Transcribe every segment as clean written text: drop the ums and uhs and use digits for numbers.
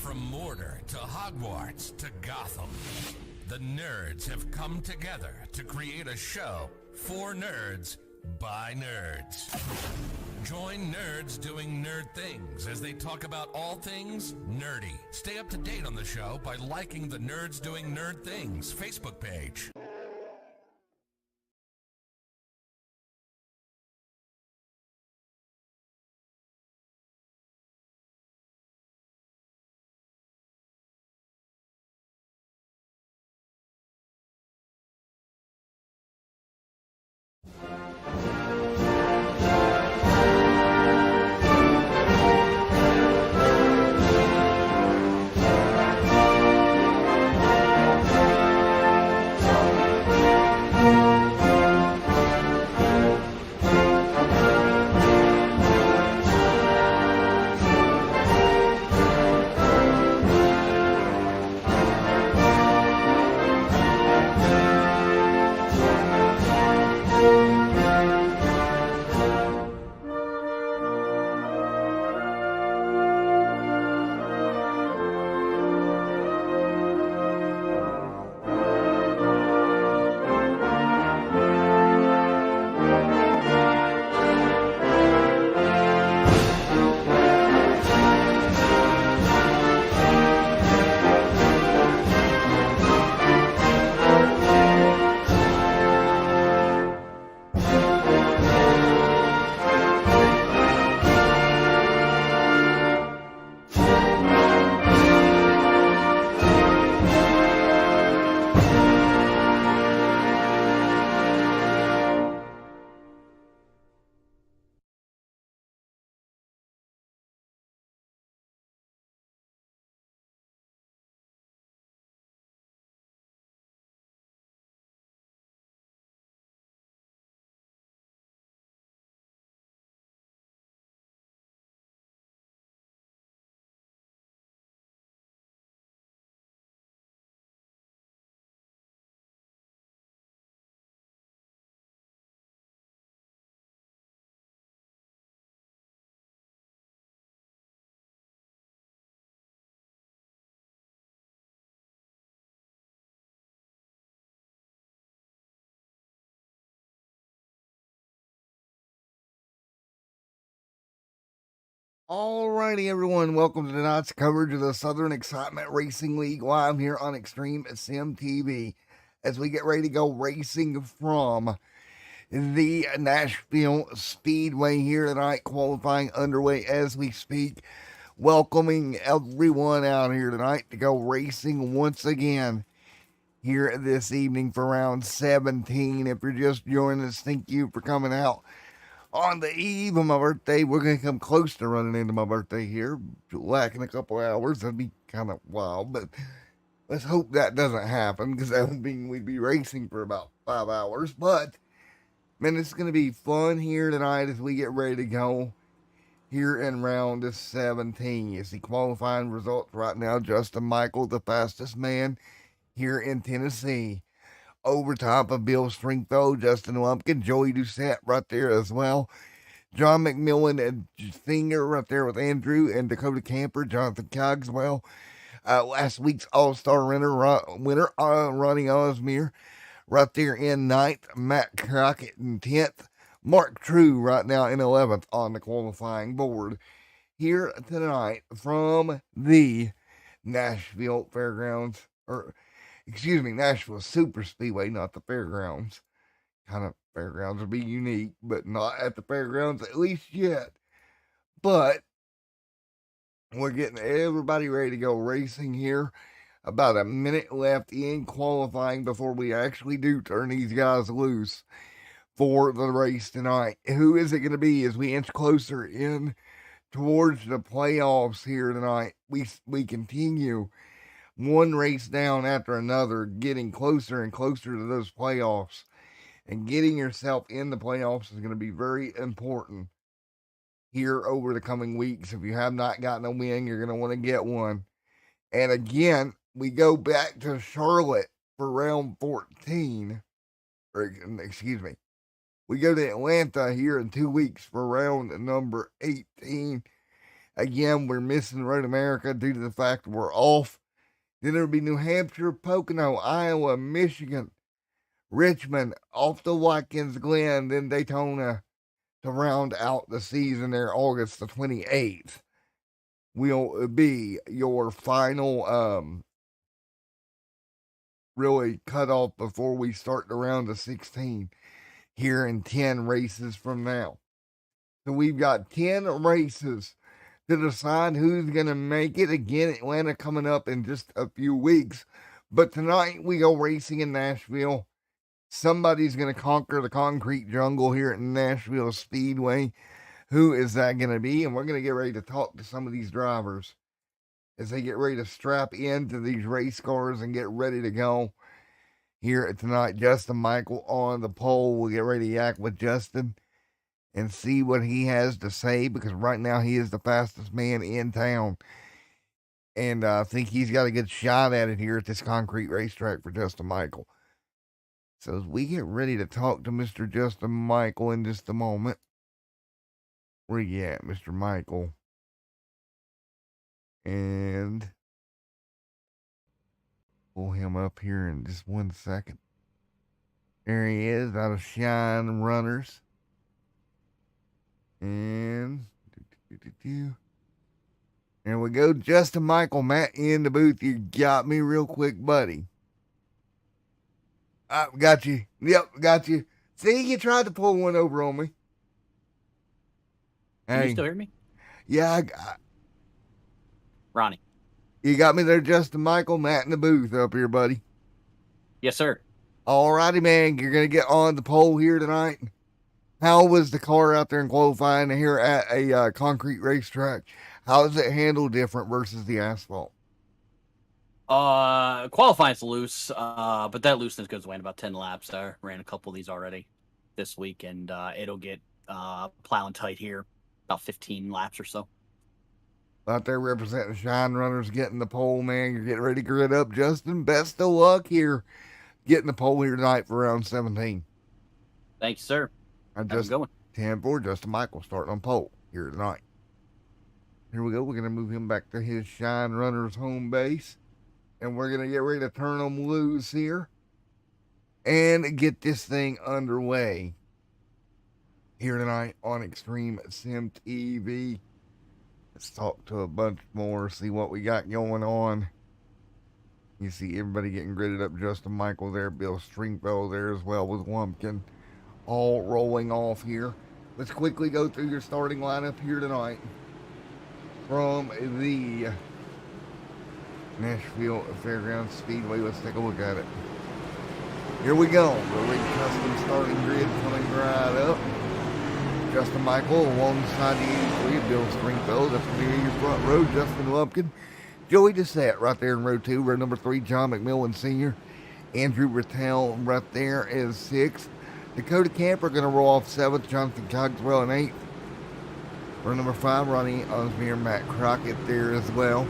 From Mordor to Hogwarts to Gotham, the nerds have come together to create a show for nerds by nerds. Join nerds doing nerd things as they talk about all things nerdy. Stay up to date on the show by liking the Nerds Doing Nerd Things Facebook page. Alrighty, everyone, welcome to tonight's coverage of the Southern Excitement Racing League live here on Extreme Sim TV as we get ready to go racing from the Nashville Speedway here tonight, qualifying underway as we speak. Welcoming everyone out here tonight to go racing once again here this evening for round 17. If you're just joining us, thank you for coming out on the eve of my birthday. We're going to come close to running into my birthday here, lacking a couple hours. That'd be kind of wild, but let's hope that doesn't happen because that would mean we'd be racing for about 5 hours. But, man, it's going to be fun here tonight as we get ready to go here in round 17. You see qualifying results right now. Justin Michael, the fastest man here in Tennessee. Over top of Bill Stringfellow, Justin Lumpkin, Joey Doucette right there as well. John McMillan and Singer right there with Andrew and Dakota Camper, Jonathan Cogswell. Last week's All-Star winner, Ronnie Osmere right there in 9th. Matt Crockett in 10th. Mark True right now in 11th on the qualifying board. Here tonight from the Nashville Fairgrounds, Nashville Super Speedway, not the fairgrounds. Kind of fairgrounds would be unique, but not at the fairgrounds at least yet. But we're getting everybody ready to go racing here. About a minute left in qualifying before we actually do turn these guys loose for the race tonight. Who is it going to be as we inch closer in towards the playoffs here tonight? We continue one race down after another, getting closer and closer to those playoffs. And getting yourself in the playoffs is going to be very important here over the coming weeks. If you have not gotten a win, you're going to want to get one. And again, we go back to Charlotte for round 14. We go to Atlanta here in 2 weeks for round number 18. Again, we're missing Road America due to the fact we're off. Then there'll be New Hampshire, Pocono, Iowa, Michigan, Richmond, off to Watkins Glen, then Daytona to round out the season there. August the 28th will be your final really cut off before we start the round of 16 here in 10 races from now. So we've got 10 races to decide who's going to make it. Again, Atlanta coming up in just a few weeks. But tonight we go racing in Nashville. Somebody's going to conquer the concrete jungle here at Nashville Speedway. Who is that going to be? And we're going to get ready to talk to some of these drivers as they get ready to strap into these race cars and get ready to go here tonight. Justin Michael on the pole. We'll get ready to yak with Justin and see what he has to say, because right now he is the fastest man in town. And I think he's got a good shot at it here at this concrete racetrack for Justin Michael. So as we get ready to talk to Mr. Justin Michael in just a moment. Where you at, Mr. Michael? And pull him up here in just 1 second. There he is, out of Shine Runners. And there we go. Justin Michael, Matt in the booth. You got me real quick, buddy. Got you. Yep, got you. See, you tried to pull one over on me. Can you still hear me? Yeah, Ronnie. You got me there, Justin Michael, Matt in the booth up here, buddy. Yes, sir. All righty, man. You're going to get on the pole here tonight. How was the car out there in qualifying here at a concrete racetrack? How does it handle different versus the asphalt? Qualifying's loose, but that looseness goes away in about 10 laps. I ran a couple of these already this week, and it'll get plowing tight here about 15 laps or so. Out there representing Shine Runners, getting the pole, man. You're getting ready to grid up, Justin. Best of luck here, getting the pole here tonight for round 17. Thanks, sir. I'm just going 10-4, Justin Michael starting on pole here tonight. Here we go. We're going to move him back to his Shine Runners home base. And we're going to get ready to turn them loose here and get this thing underway here tonight on Extreme Sim TV. Let's talk to a bunch more, see what we got going on. You see everybody getting gridded up. Justin Michael there, Bill Stringfellow there as well with Lumpkin, all rolling off here. Let's quickly go through your starting lineup here tonight from the Nashville Fairgrounds Speedway. Let's take a look at it. Here we go. The Rig Custom starting grid coming right up. Justin Michael alongside the 83, Bill Stringfellow. That's going to be your front row. Justin Lumpkin. Joey Doucette right there in row 2. Row number 3, John McMillan Sr. Andrew Rattel right there is 6th. Dakota Camper going to roll off 7th. Jonathan Cogswell in 8th. Row number 5, Ronnie Osmere, Matt Crockett there as well.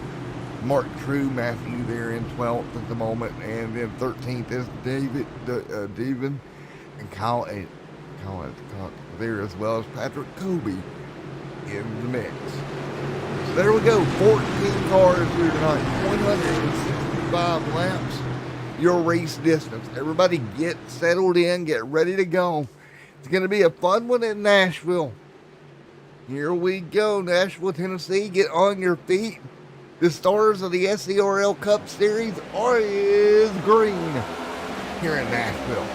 Mark True, Matthew there in 12th at the moment. And then 13th is David Devin and Kyle there, as well as Patrick Kobe in the mix. So there we go, 14 cars here tonight, 165 laps, your race distance. Everybody get settled in, get ready to go. It's going to be a fun one in Nashville. Here we go, Nashville, Tennessee. Get on your feet. The stars of the SERL Cup Series is green here in Nashville.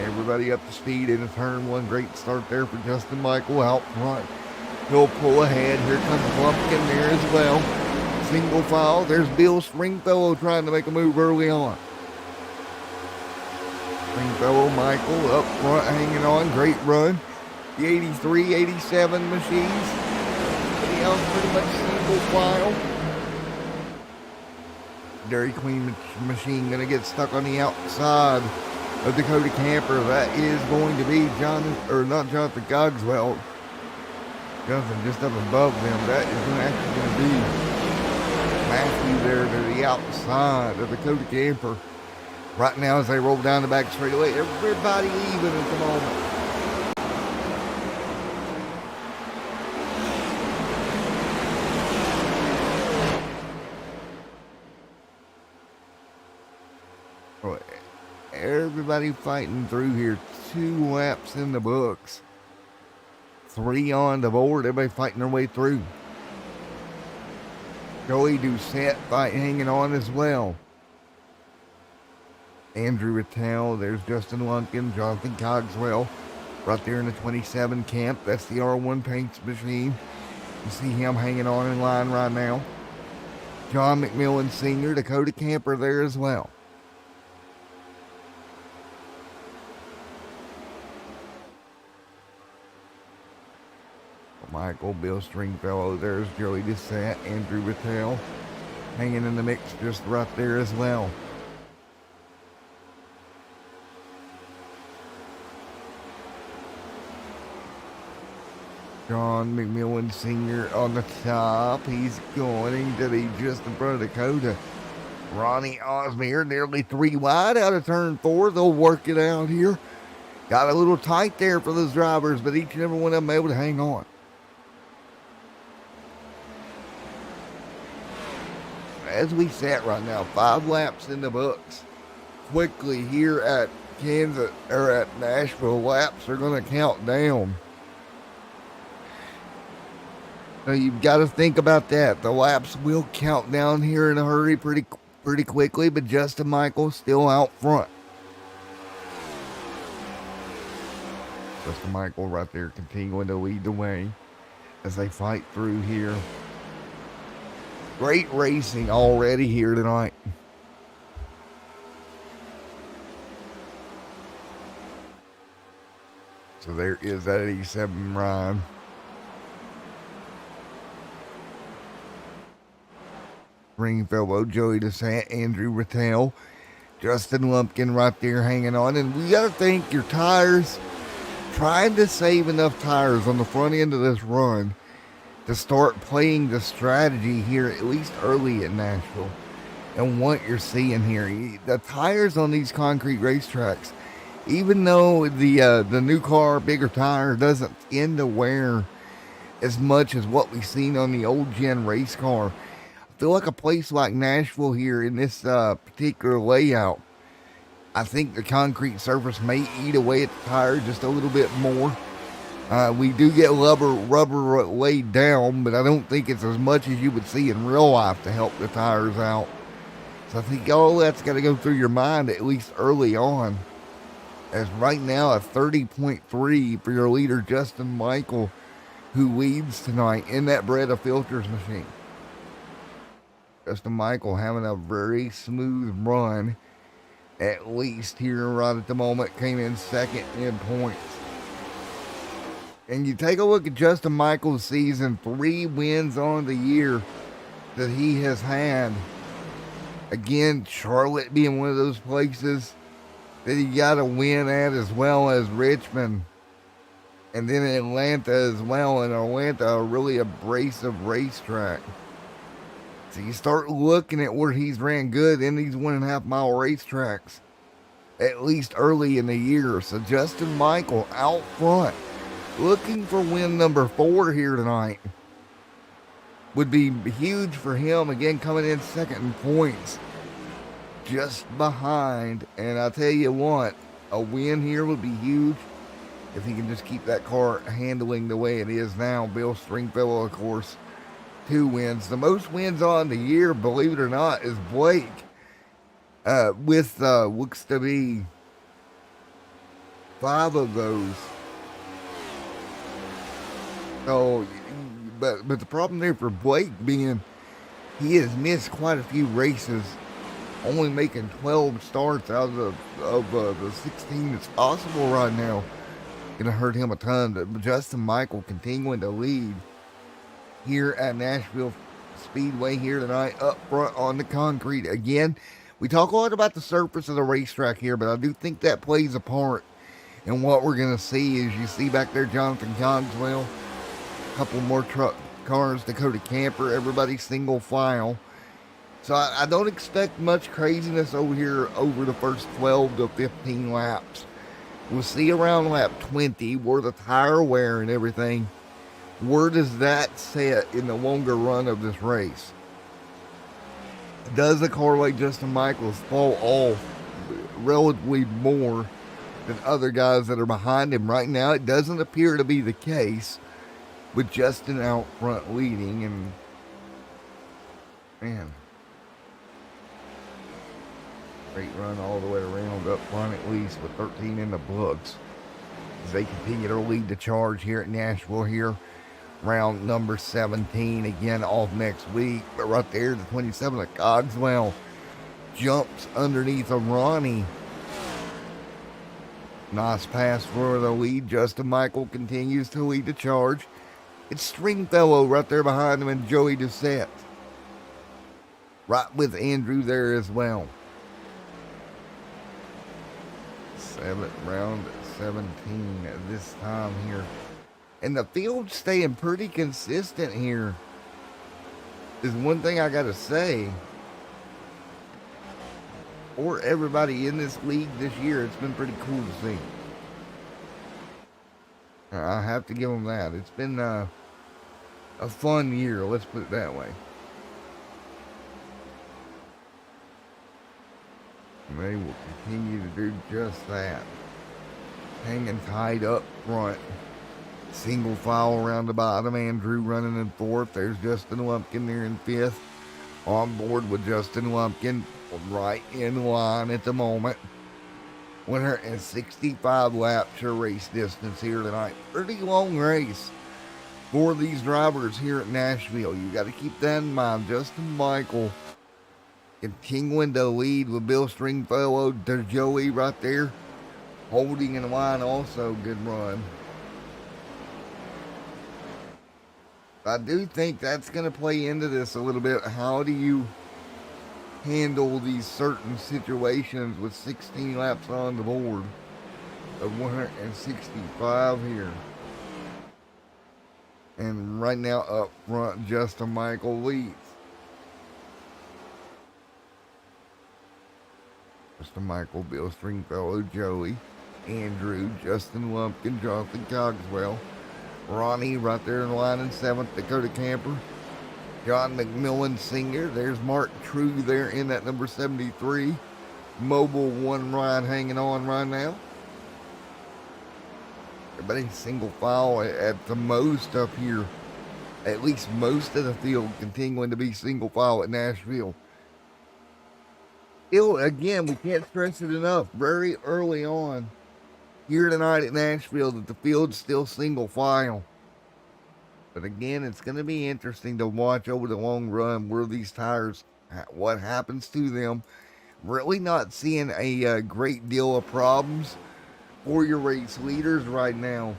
Everybody up to speed into turn 1. Great start there for Justin Michael out front. He'll pull ahead. Here comes Lumpkin there as well. Single file. There's Bill Stringfellow trying to make a move early on. Stringfellow, Michael up front hanging on. Great run. The 83, 87 machines. Everybody else pretty much single file. Dairy Queen machine going to get stuck on the outside of Dakota Camper. That is going to be Jonathan Cogswell. Jonathan just up above them. That is actually going to be Matthew there to the outside of Dakota Camper. Right now as they roll down the back straightaway, everybody even at the moment. Everybody fighting through here. 2 laps in the books. 3 on the board. Everybody fighting their way through. Joey Doucette hanging on as well. Andrew Rattel. There's Justin Lumpkin. Jonathan Cogswell. Right there in the 27 camp. That's the R1 paints machine. You see him hanging on in line right now. John McMillan Sr., Dakota Camper there as well. Michael, Bill Stringfellow, there's Joey Doucette, Andrew Rattel, hanging in the mix just right there as well. John McMillan Sr. on the top. He's going to be just in front of Dakota. Ronnie Osmer nearly 3 wide out of turn 4. They'll work it out here. Got a little tight there for those drivers, but each and every one of them able to hang on. As we sat right now, 5 laps in the books. Quickly here at Kansas, or at Nashville, laps are going to count down. So you've got to think about that. The laps will count down here in a hurry pretty quickly, but Justin Michael still out front. Justin Michael right there continuing to lead the way as they fight through here. Great racing already here tonight. So there is that 87 ride. Stringfellow, Joey Doucette, Andrew Rattel, Justin Lumpkin right there hanging on. And we got to think your tires, trying to save enough tires on the front end of this run to start playing the strategy here, at least early at Nashville. And what you're seeing here, the tires on these concrete racetracks, even though the new car, bigger tire, doesn't tend to wear as much as what we've seen on the old gen race car, I feel like a place like Nashville here in this particular layout, I think the concrete surface may eat away at the tire just a little bit more. We do get rubber laid down, but I don't think it's as much as you would see in real life to help the tires out. So I think all that's got to go through your mind, at least early on. As right now, a 30.3 for your leader, Justin Michael, who leads tonight in that Breda Filters machine. Justin Michael having a very smooth run, at least here right at the moment, came in second in points. And you take a look at Justin Michael's season, 3 wins on the year that he has had. Again, Charlotte being one of those places that he got a win at, as well as Richmond. And then Atlanta as well. And Atlanta, a really abrasive racetrack. So you start looking at where he's ran good in these 1.5 mile racetracks, at least early in the year. So Justin Michael out front, looking for win number 4 here tonight. Would be huge for him. Again, coming in second in points, just behind. And I tell you what, a win here would be huge if he can just keep that car handling the way it is now. Bill Stringfellow, of course, 2 wins. The most wins on the year, believe it or not, is Blake, with looks to be 5 of those. So, but the problem there for Blake being he has missed quite a few races, only making 12 starts out of the 16 that's possible right now. Gonna hurt him a ton. But Justin Michael continuing to lead here at Nashville Speedway here tonight, up front on the concrete. Again, we talk a lot about the surface of the racetrack here, but I do think that plays a part in what we're going to see. As you see back there, Jonathan Cogswell, a couple more truck cars, Dakota Camper, everybody single file. So I don't expect much craziness over here over the first 12 to 15 laps. We'll see around lap 20 where the tire wear and everything, where does that set in the longer run of this race? Does a car like Justin Michaels fall off relatively more than other guys that are behind him. Right now, it doesn't appear to be the case with Justin out front leading. And, man, great run all the way around up front, at least with 13 in the books, as they continue to lead the charge here at Nashville here. Round number 17, again off next week. But right there, the 27 of Cogswell jumps underneath of Ronnie. Nice pass for the lead. Justin Michael continues to lead the charge. It's Stringfellow right there behind him, and Joey Doucette right with Andrew there as well. 7th round 17 at this time here. And the field's staying pretty consistent here. Is one thing I got to say. For everybody in this league this year, it's been pretty cool to see. I have to give them that. It's been a fun year, let's put it that way. And they will continue to do just that. Hanging tight up front. Single file around the bottom. Andrew running in 4th. There's Justin Lumpkin there in 5th. On board with Justin Lumpkin. Right in line at the moment. 165 laps of race distance here tonight. Pretty long race for these drivers here at Nashville. You got to keep that in mind. Justin Michael continuing to lead with Bill Stringfellow. There's Joey right there holding in line also. Good run. I do think that's going to play into this a little bit. How do you handle these certain situations with 16 laps on the board of 165 here? And right now up front, Justin Michael leads. Justin Michael, Bill Stringfellow, Joey, Andrew, Justin Lumpkin, Jonathan Cogswell, Ronnie right there in line in 7th, Dakota Camper, John McMillan Sr. There's Mark True there in that number 73. Mobile one ride hanging on right now. Everybody single file at the most up here. At least most of the field continuing to be single file at Nashville. Still, again, we can't stress it enough. Very early on here tonight at Nashville that the field's still single file. But again, it's going to be interesting to watch over the long run where these tires, what happens to them. Really not seeing a great deal of problems for your race leaders right now.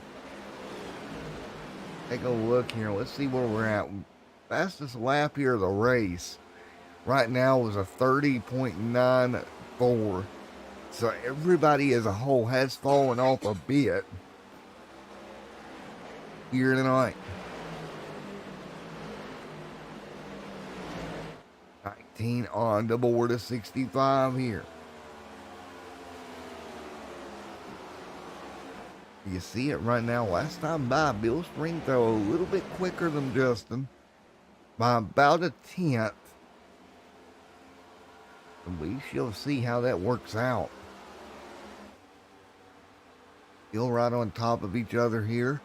Take a look here. Let's see where we're at. Fastest lap here of the race right now was a 30.94. So everybody as a whole has fallen off a bit here tonight. 19 on the board of 65 here. You see it right now. Last time by, Bill Stringfellow a little bit quicker than Justin by about a 10th. And we shall see how that works out. Still right on top of each other here.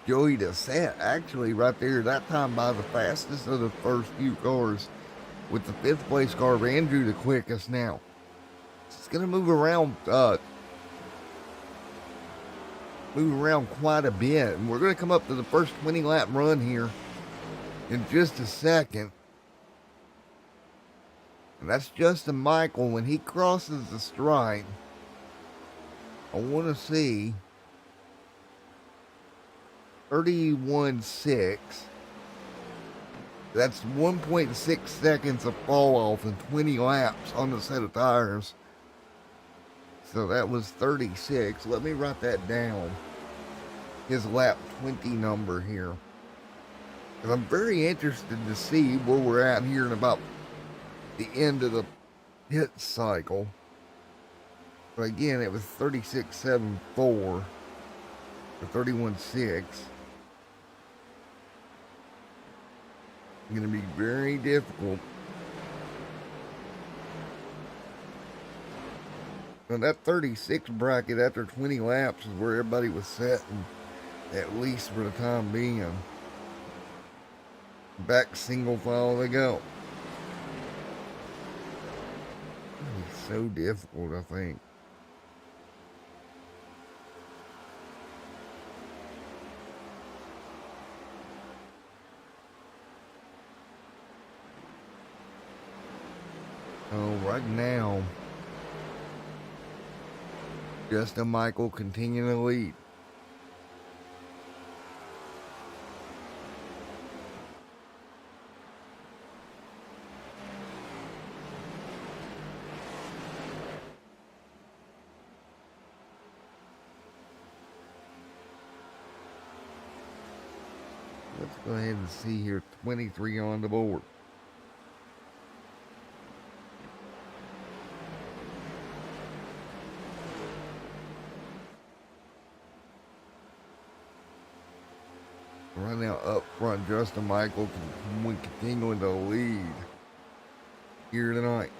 Joey Doucette actually right there that time by the fastest of the first few cars, with the 5th place car of Andrew the quickest now. It's going to move around quite a bit, and we're going to come up to the first 20 lap run here in just a second. And that's Justin Michael. When he crosses the stripe, I want to see 31.6. That's 1.6 seconds of fall off in 20 laps on the set of tires. So that was 36. Let me write that down. His lap 20 number here. Because I'm very interested to see where we're at here in about the end of the pit cycle. But again, it was 36.74 or 31.6. Going to be very difficult And that 36 bracket after 20 laps is where everybody was setting, at least for the time being. Back single file they go. It's so difficult, I think. Oh, right now, Justin Michael continuing to lead. Let's go ahead and see here, 23 on the board. Right now, up front, Justin Michael continuing to lead here tonight.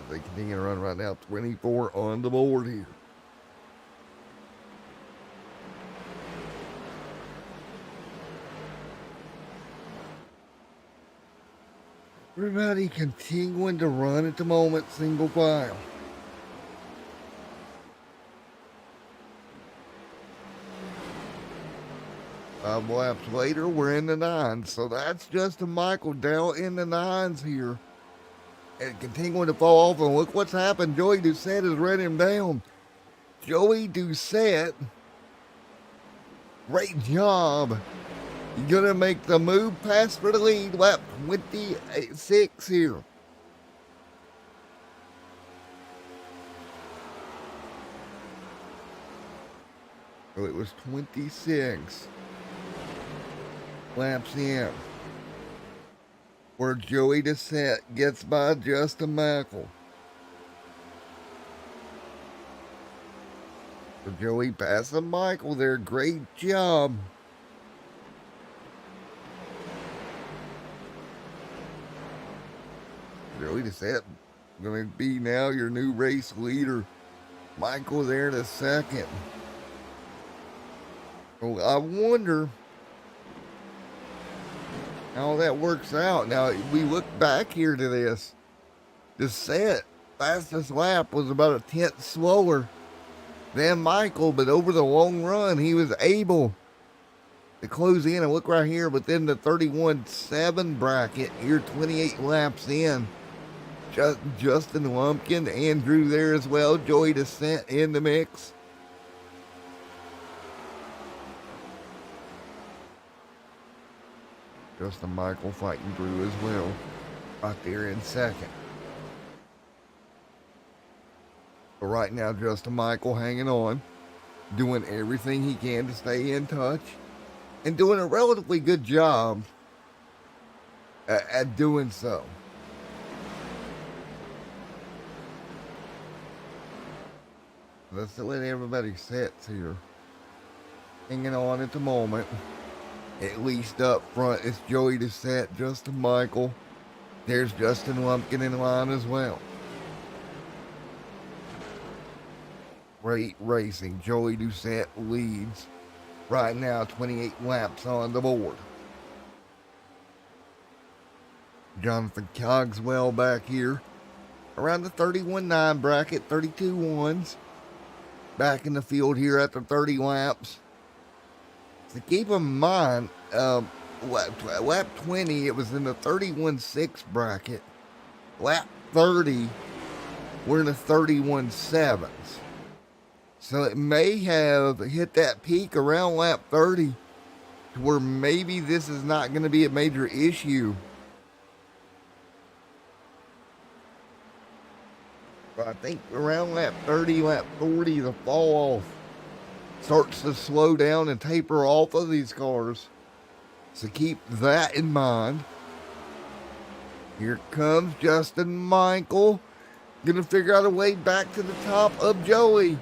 They continue to run right now, 24 on the board here. Everybody continuing to run at the moment, single file. Five laps later, we're in the nines. So that's Justin Michael down in the nines here. And continuing to fall off. And look what's happened. Joey Doucette has run him down. Joey Doucette, great job. You're going to make the move pass for the lead. Lap 26 here. So it was 26 laps in, where Joey Doucette gets by Justin Michael. So Joey passing Michael there. Great job. Joey Doucette going to be now your new race leader. Michael there in a second. So I wonder how that works out. Now, we look back here to this. Doucette, fastest lap was about a tenth slower than Michael, but over the long run, he was able to close in and look right here within the 31.7 bracket. Here, 28 laps in. Justin Lumpkin, Andrew there as well. Joey Doucette in the mix. Justin Michael fighting through as well. Right there in second. But right now, Justin Michael hanging on. Doing everything he can to stay in touch. And doing a relatively good job at doing so. Let's let everybody set here. Hanging on at the moment. At least up front, it's Joey Doucette, Justin Michael. There's Justin Lumpkin in line as well. Great racing. Joey Doucette leads right now, 28 laps on the board. Jonathan Cogswell back here. Around the 31.9 bracket, 32 ones. Back in the field here after 30 laps. So keep in mind, lap 20, it was in the 31.6 bracket. Lap 30, we're in the 31.7s. So it may have hit that peak around lap 30 to where maybe this is not going to be a major issue. But I think around lap 30, lap 40, the fall off starts to slow down and taper off of these cars. So keep that in mind. Here comes Justin Michael. Gonna figure out a way back to the top of Joey.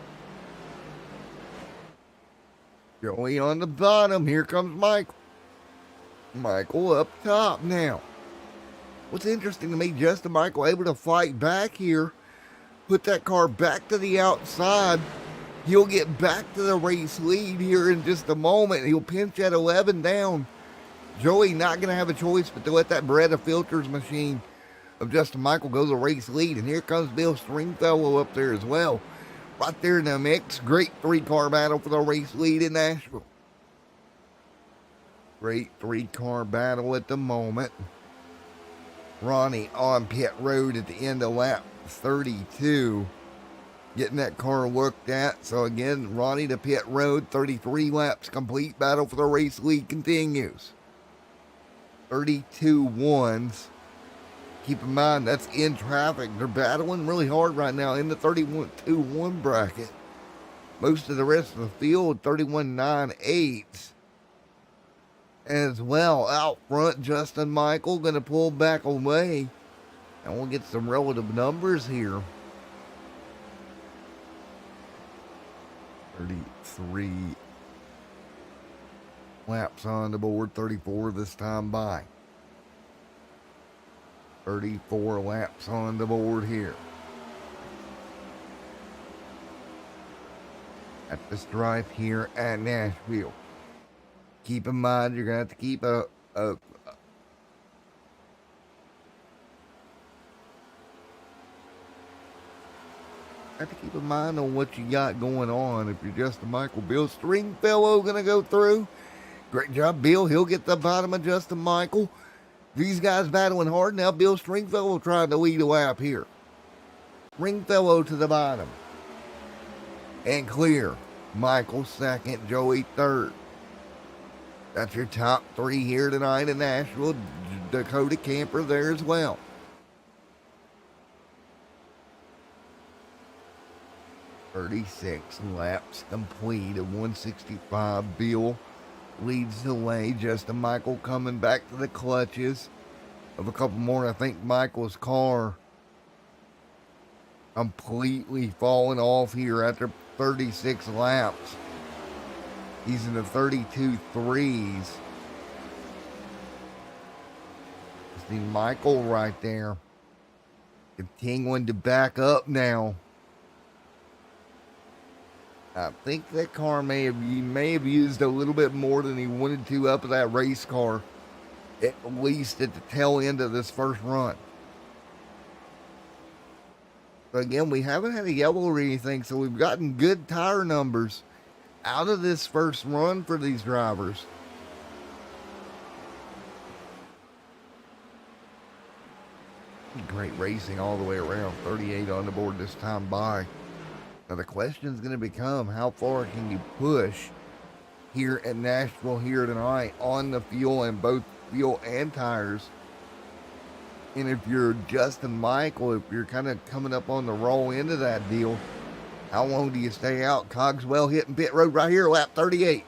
Joey on the bottom. Here comes Michael. Michael up top now. What's interesting to me, Justin Michael able to fight back here, put that car back to the outside. He'll get back to the race lead here in just a moment. He'll pinch at 11 down. Joey not going to have a choice but to let that Beretta filters machine of Justin Michael go to the race lead. And here comes Bill Stringfellow up there as well. Right there in the mix. Great three-car battle for the race lead in Nashville. Great three-car battle at the moment. Ronnie on pit road at the end of lap 32. Getting that car looked at. So again, Ronnie to pit road. 33 laps complete. Battle for the race lead continues. 32 ones. Keep in mind, that's in traffic. They're battling really hard right now in the 31-2-1 bracket. Most of the rest of the field, 31-9-8s. As well, out front, Justin Michael going to pull back away. And we'll get some relative numbers here. 33 laps on the board, 34 this time by. 34 laps on the board here. At the stripe here at Nashville. Keep in mind, you're going to have to keep keep in mind on what you got going on. If you're Justin Michael, Bill Stringfellow going to go through. Great job, Bill. He'll get the bottom of Justin Michael. These guys battling hard. Now Bill Stringfellow trying to lead a lap here. Stringfellow to the bottom. And clear. Michael second, Joey third. That's your top three here tonight in Nashville. Dakota Camper there as well. .36 laps complete at 165. Bill leads the way. Justin Michael coming back to the clutches of a couple more. I think Michael's car completely falling off here after 36 laps. He's in the 32 threes. See Michael right there. Continuing to back up now. I think that car may have used a little bit more than he wanted to up of that race car, at least at the tail end of this first run. But again, we haven't had a yellow or anything, so we've gotten good tire numbers out of this first run for these drivers. Great racing all the way around. 38 on the board this time by. Now the question is going to become, how far can you push here at Nashville here tonight on the fuel, and both fuel and tires? And if you're Justin Michael, if you're kind of coming up on the raw end of that deal, how long do you stay out? Cogswell hitting pit road right here, lap 38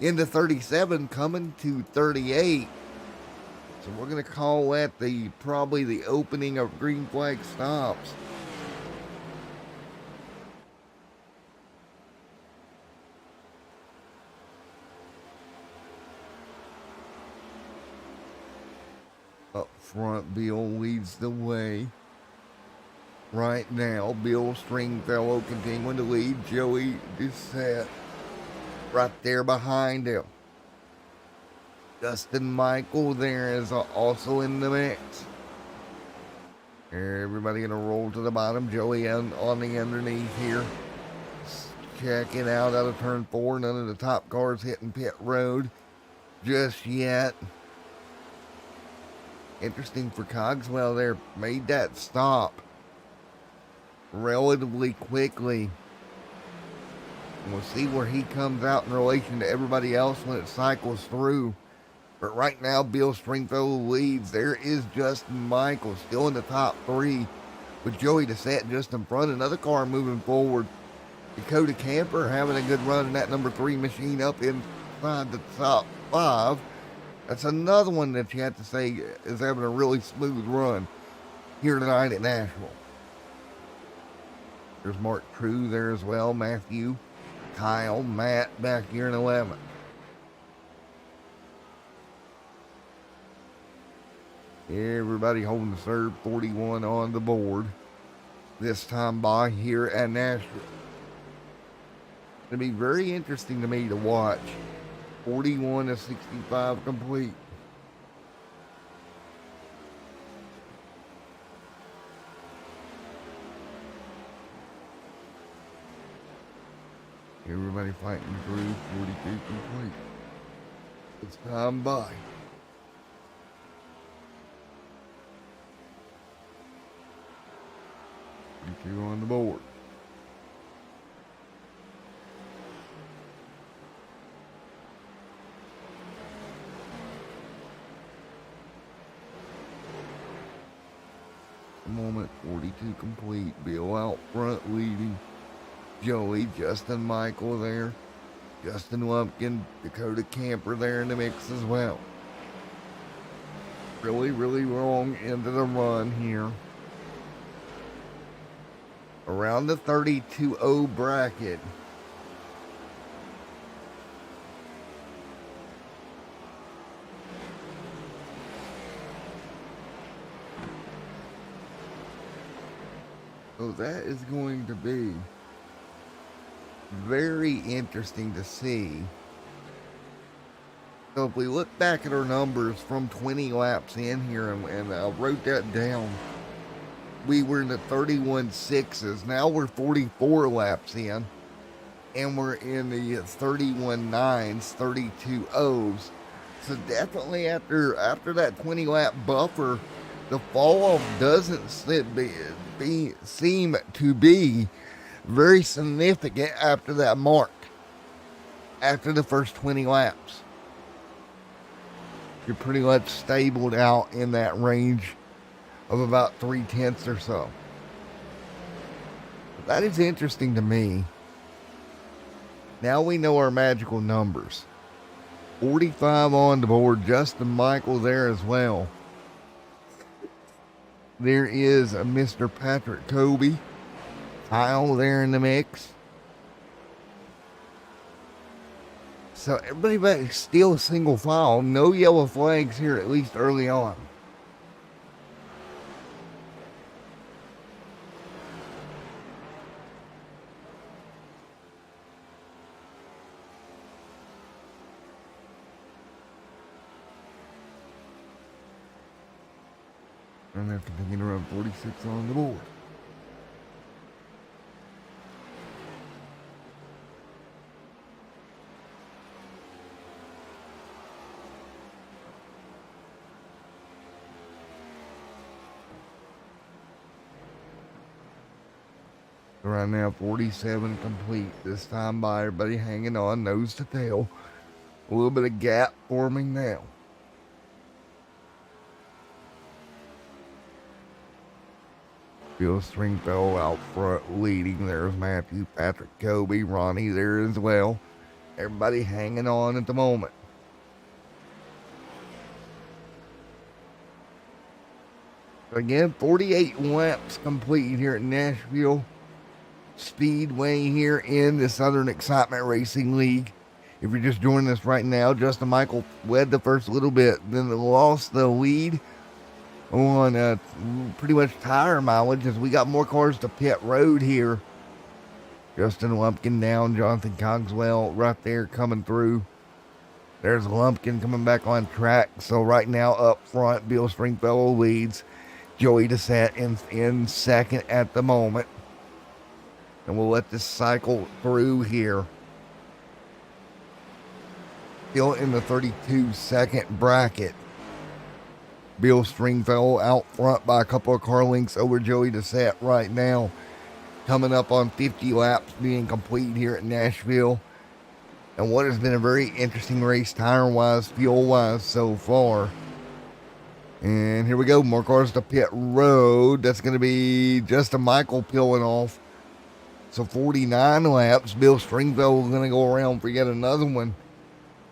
into 37, coming to 38. So we're going to call that probably the opening of green flag stops. Up front, Bill leads the way. Right now, Bill Stringfellow continuing to lead. Joey Doucette right there behind him. Justin Michael there is also in the mix. Everybody going to roll to the bottom. Joey on the underneath here. Checking out of turn 4. None of the top cars hitting pit road just yet. Interesting for Cogswell there. Made that stop relatively quickly. We'll see where he comes out in relation to everybody else when it cycles through. But right now, Bill Stringfellow leads. There is Justin Michael still in the top 3 with Joey Doucette just in front. Another car moving forward. Dakota Camper having a good run in that number 3 machine up inside the top 5. That's another one that you have to say is having a really smooth run here tonight at Nashville. There's Mark True there as well. Matthew Kyle, Matt back here in 11th. Everybody holding the third 41 on the board. This time by here at Nashville. It'll be very interesting to me to watch. 41 to 65 complete. Everybody fighting through. 42 complete. This time by. 42 on the board. Moment, 42 complete. Bill out front leading. Joey, Justin Michael there. Justin Lumpkin, Dakota Camper there in the mix as well. Really, really long into the run here. Around the 32-0 bracket. So that is going to be very interesting to see. So if we look back at our numbers from 20 laps in here, and I wrote that down, we were in the 31.6s. Now we're 44 laps in, and we're in the 31.9s, 32.0s. So definitely after that 20 lap buffer, the fall off doesn't seem to be very significant after that mark. After the first 20 laps, you're pretty much stabled out in that range of about 0.3 or so. But that is interesting to me. Now we know our magical numbers. 45 on the board. Justin Michael there as well. There is a Mr. Patrick Kobe. Kyle there in the mix. So everybody back still single file. No yellow flags here, at least early on. And they're continuing around 46 on the board. Right now, 47 complete. This time by everybody hanging on, nose to tail. A little bit of gap forming now. Bill Stringfellow out front leading. There's Matthew, Patrick Kobe, Ronnie there as well. Everybody hanging on at the moment. Again, 48 laps complete here at Nashville Speedway here in the Southern Excitement Racing League. If you're just joining us right now, Justin Michael led the first little bit, then lost the lead on pretty much tire mileage as we got more cars to pit road here. Justin Lumpkin down, Jonathan Cogswell right there coming through. There's Lumpkin coming back on track. So right now up front, Bill Stringfellow leads. Joey Dissett in second at the moment. And we'll let this cycle through here. Still in the 32-second bracket. Bill Stringfellow out front by a couple of car lengths over Joey Dissett right now. Coming up on 50 laps being complete here at Nashville. And what has been a very interesting race tire-wise, fuel-wise so far. And here we go. More cars to pit road. That's going to be Justin Michael peeling off. So 49 laps. Bill Stringfellow is going to go around for yet another one.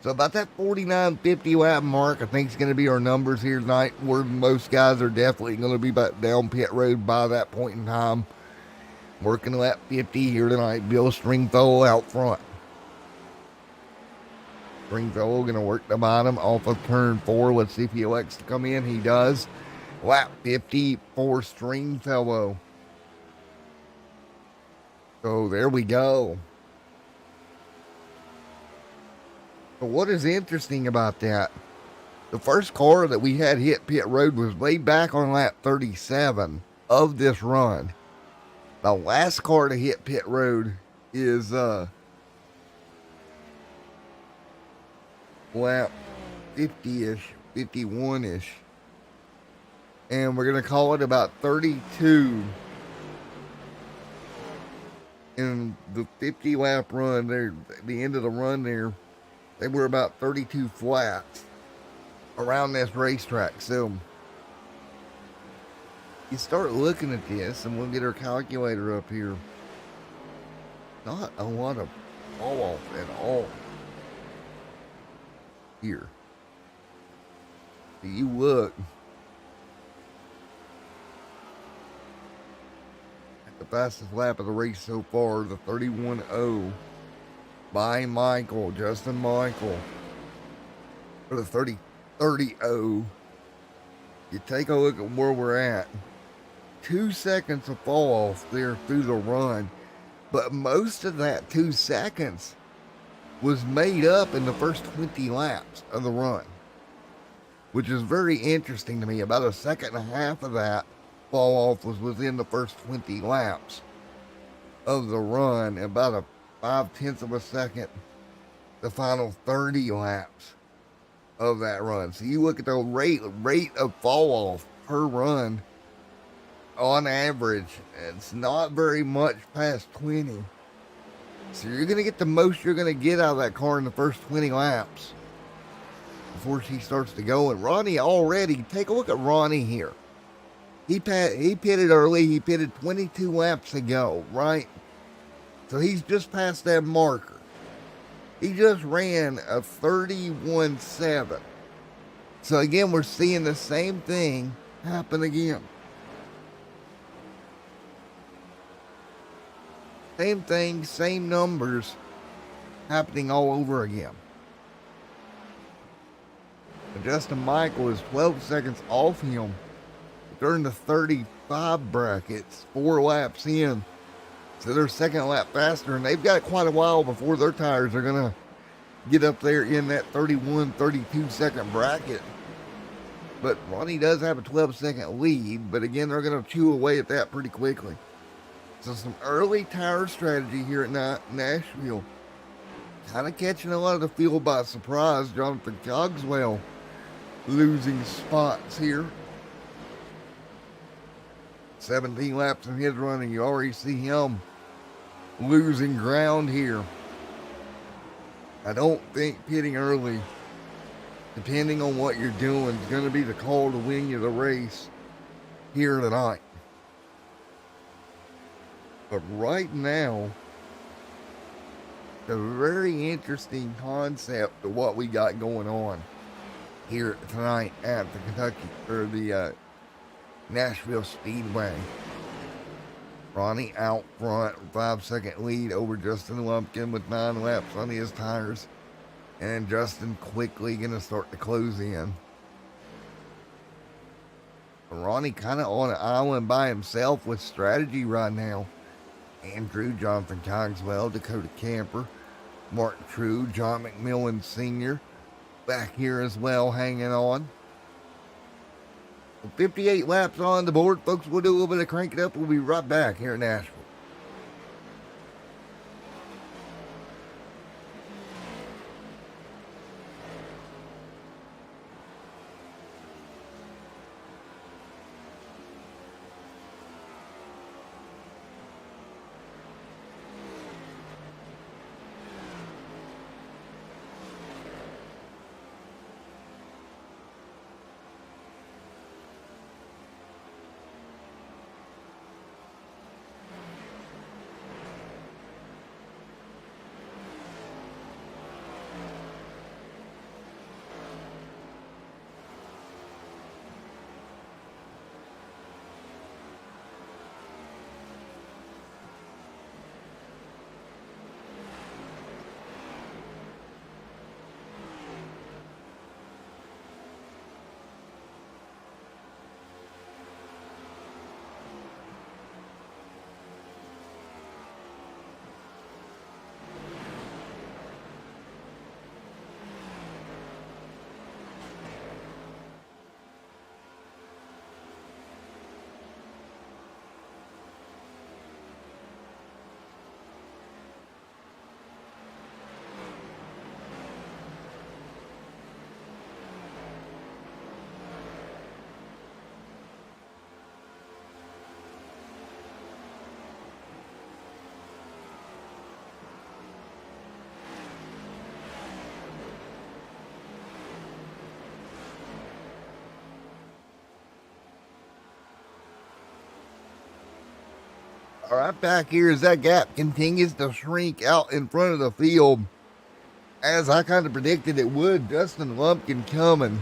So about that 49, 50 lap mark, I think is going to be our numbers here tonight, where most guys are definitely going to be back down pit road by that point in time. Working lap 50 here tonight. Bill Stringfellow out front. Stringfellow going to work the bottom off of turn 4. Let's see if he elects to come in. He does. Lap 50 for Stringfellow. So there we go. So what is interesting about that? The first car that we had hit pit road was way back on lap 37 of this run. The last car to hit pit road is lap 50-ish, 51-ish. And we're going to call it about 32. In the 50 lap run there, the end of the run there, they were about 32 flats around this racetrack. So you start looking at this, and we'll get our calculator up here. Not a lot of fall off at all here. So you look at the fastest lap of the race so far, the 31.0 by Michael, Justin Michael, for the 30.0. You take a look at where we're at. 2 seconds of fall off there through the run, but most of that 2 seconds was made up in the first 20 laps of the run, which is very interesting to me. About a second and a half of that fall off was within the first 20 laps of the run, and about a 0.5 of a second the final 30 laps of that run. So you look at the rate of fall off per run on average, it's not very much past 20. So you're going to get the most you're going to get out of that car in the first 20 laps before she starts to go. And Ronnie already, take a look at Ronnie here. He pitted early. He pitted 22 laps ago, right? So he's just past that marker. He just ran a 31.7. So again, we're seeing the same thing happen again. Same thing, same numbers happening all over again. And Justin Michael is 12 seconds off him during the 35 brackets, 4 laps in. So they're second lap faster, and they've got quite a while before their tires are going to get up there in that 31, 32 second bracket. But Ronnie does have a 12-second lead, but again, they're going to chew away at that pretty quickly. So some early tire strategy here at Nashville. Kind of catching a lot of the field by surprise. Jonathan Cogswell losing spots here. 17 laps in his run, and you already see him losing ground here. I don't think pitting early, depending on what you're doing, is going to be the call to win you the race here tonight. But right now, a very interesting concept of what we got going on here tonight at the the Nashville Speedway. Ronnie out front, 5-second lead over Justin Lumpkin with 9 laps on his tires. And Justin quickly going to start to close in. Ronnie kind of on an island by himself with strategy right now. Andrew, Jonathan Cogswell, Dakota Camper, Mark True, John McMillan Sr. back here as well, hanging on. 58 laps on the board, folks. We'll do a little bit of crank it up. We'll be right back here in Nashville. All right, back here as that gap continues to shrink out in front of the field. As I kind of predicted it would, Justin Lumpkin coming.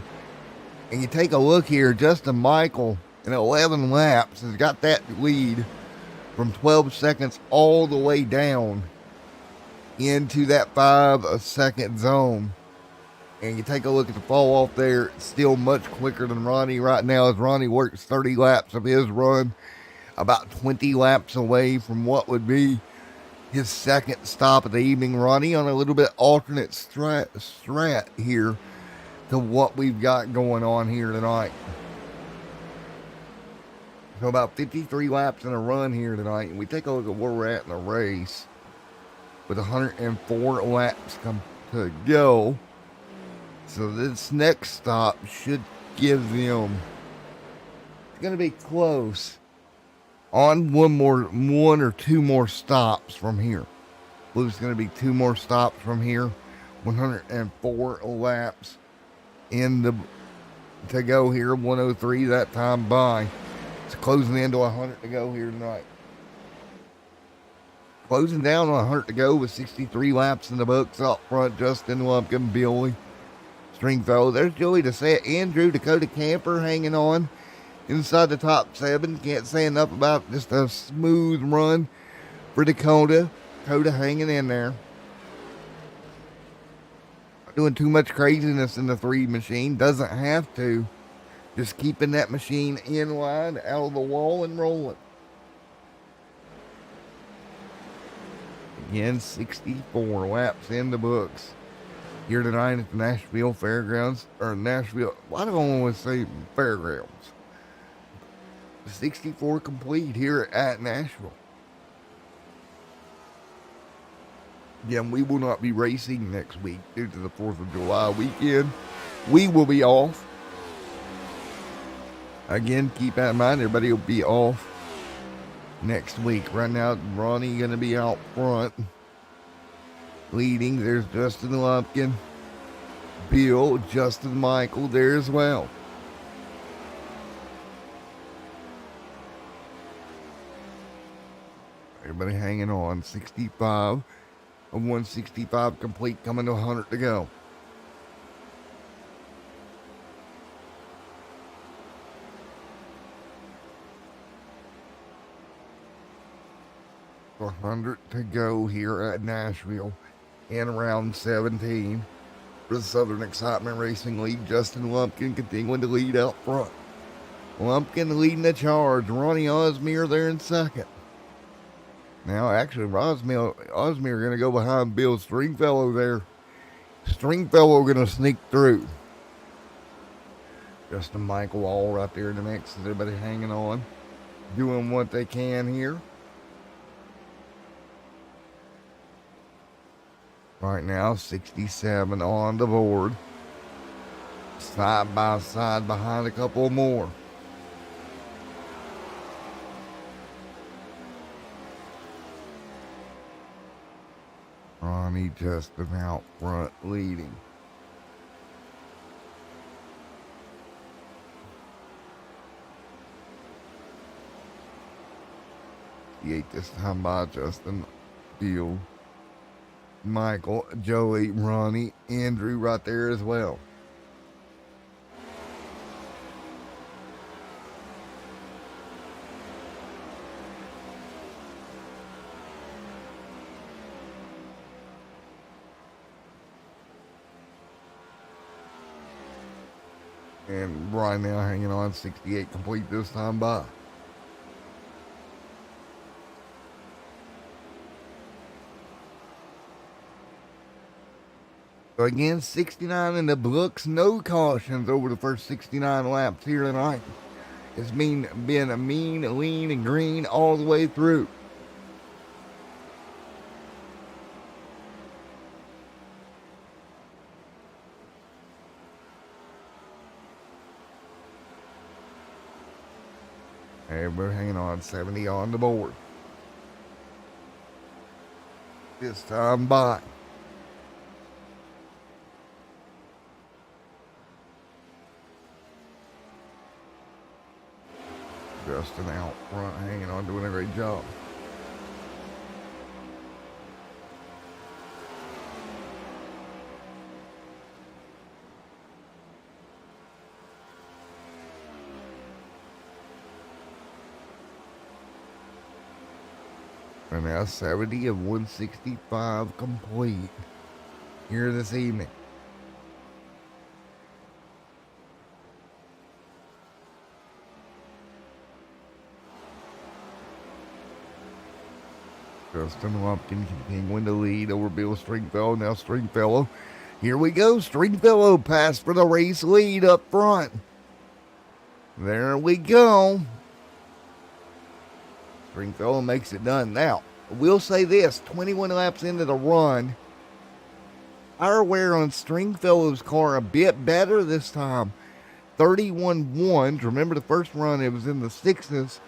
And you take a look here, Justin Michael in 11 laps has got that lead from 12 seconds all the way down into that 5-second zone. And you take a look at the fall off there, it's still much quicker than Ronnie right now as Ronnie works 30 laps of his run, about 20 laps away from what would be his second stop of the evening. Ronnie on a little bit alternate strat here to what we've got going on here tonight. So about 53 laps in a run here tonight. And we take a look at where we're at in the race with 104 laps to go. So this next stop should give them, it's going to be close on one or two more stops from here. I believe it's going to be 2 more stops from here. 104 laps to go here. 103 that time by. It's closing into 100 to go here tonight. Closing down on 100 to go with 63 laps in the books up front. Justin Lumpkin, Billy Stringfellow. There's Joey Doucette, Andrew, Dakota Camper hanging on inside the top 7. Can't say enough about just a smooth run for Dakota. Dakota hanging in there. Not doing too much craziness in the 3 machine. Doesn't have to. Just keeping that machine in line, out of the wall, and rolling. Again, 64 laps in the books here tonight at the Nashville Fairgrounds. Or Nashville, why do I want to say Fairgrounds? 64 complete here at Nashville. Again, we will not be racing next week due to the 4th of July weekend. We will be off. Again, keep that in mind, everybody will be off next week. Right now, Ronnie going to be out front leading. There's Justin Lumpkin, Bill, Justin Michael there as well. Everybody hanging on. 65 of 165 complete, coming to 100 to go. For 100 to go here at Nashville in round 17 for the Southern Excitement Racing League. Justin Lumpkin continuing to lead out front. Lumpkin leading the charge. Ronnie Osmeer there in second. Now, actually, Osmeer going to go behind Bill Stringfellow there. Stringfellow going to sneak through. Justin Michael all right there in the mix. Everybody hanging on, doing what they can here. Right now, 67 on the board. Side by side behind a couple more. Ronnie Justin out front leading. This time by Justin, Bill, Michael, Joey, Ronnie, Andrew right there as well. And right now hanging on, 68 complete this time by. So again, 69 in the books, no cautions over the first 69 laps here tonight. It's been a mean, lean, and green all the way through. And we're hanging on, 70 on the board. This time by. Justin out front, hanging on, doing a great job. And now 70 of 165 complete here this evening. Justin Lumpkin continuing to lead over Bill Stringfellow. Now Stringfellow. Here we go. Stringfellow pass for the race lead up front. There we go. Stringfellow makes it done. Now, we'll say this. 21 laps into the run. Our wear on Stringfellow's car a bit better this time. 31-1s. Remember the first run, it was in the 6s.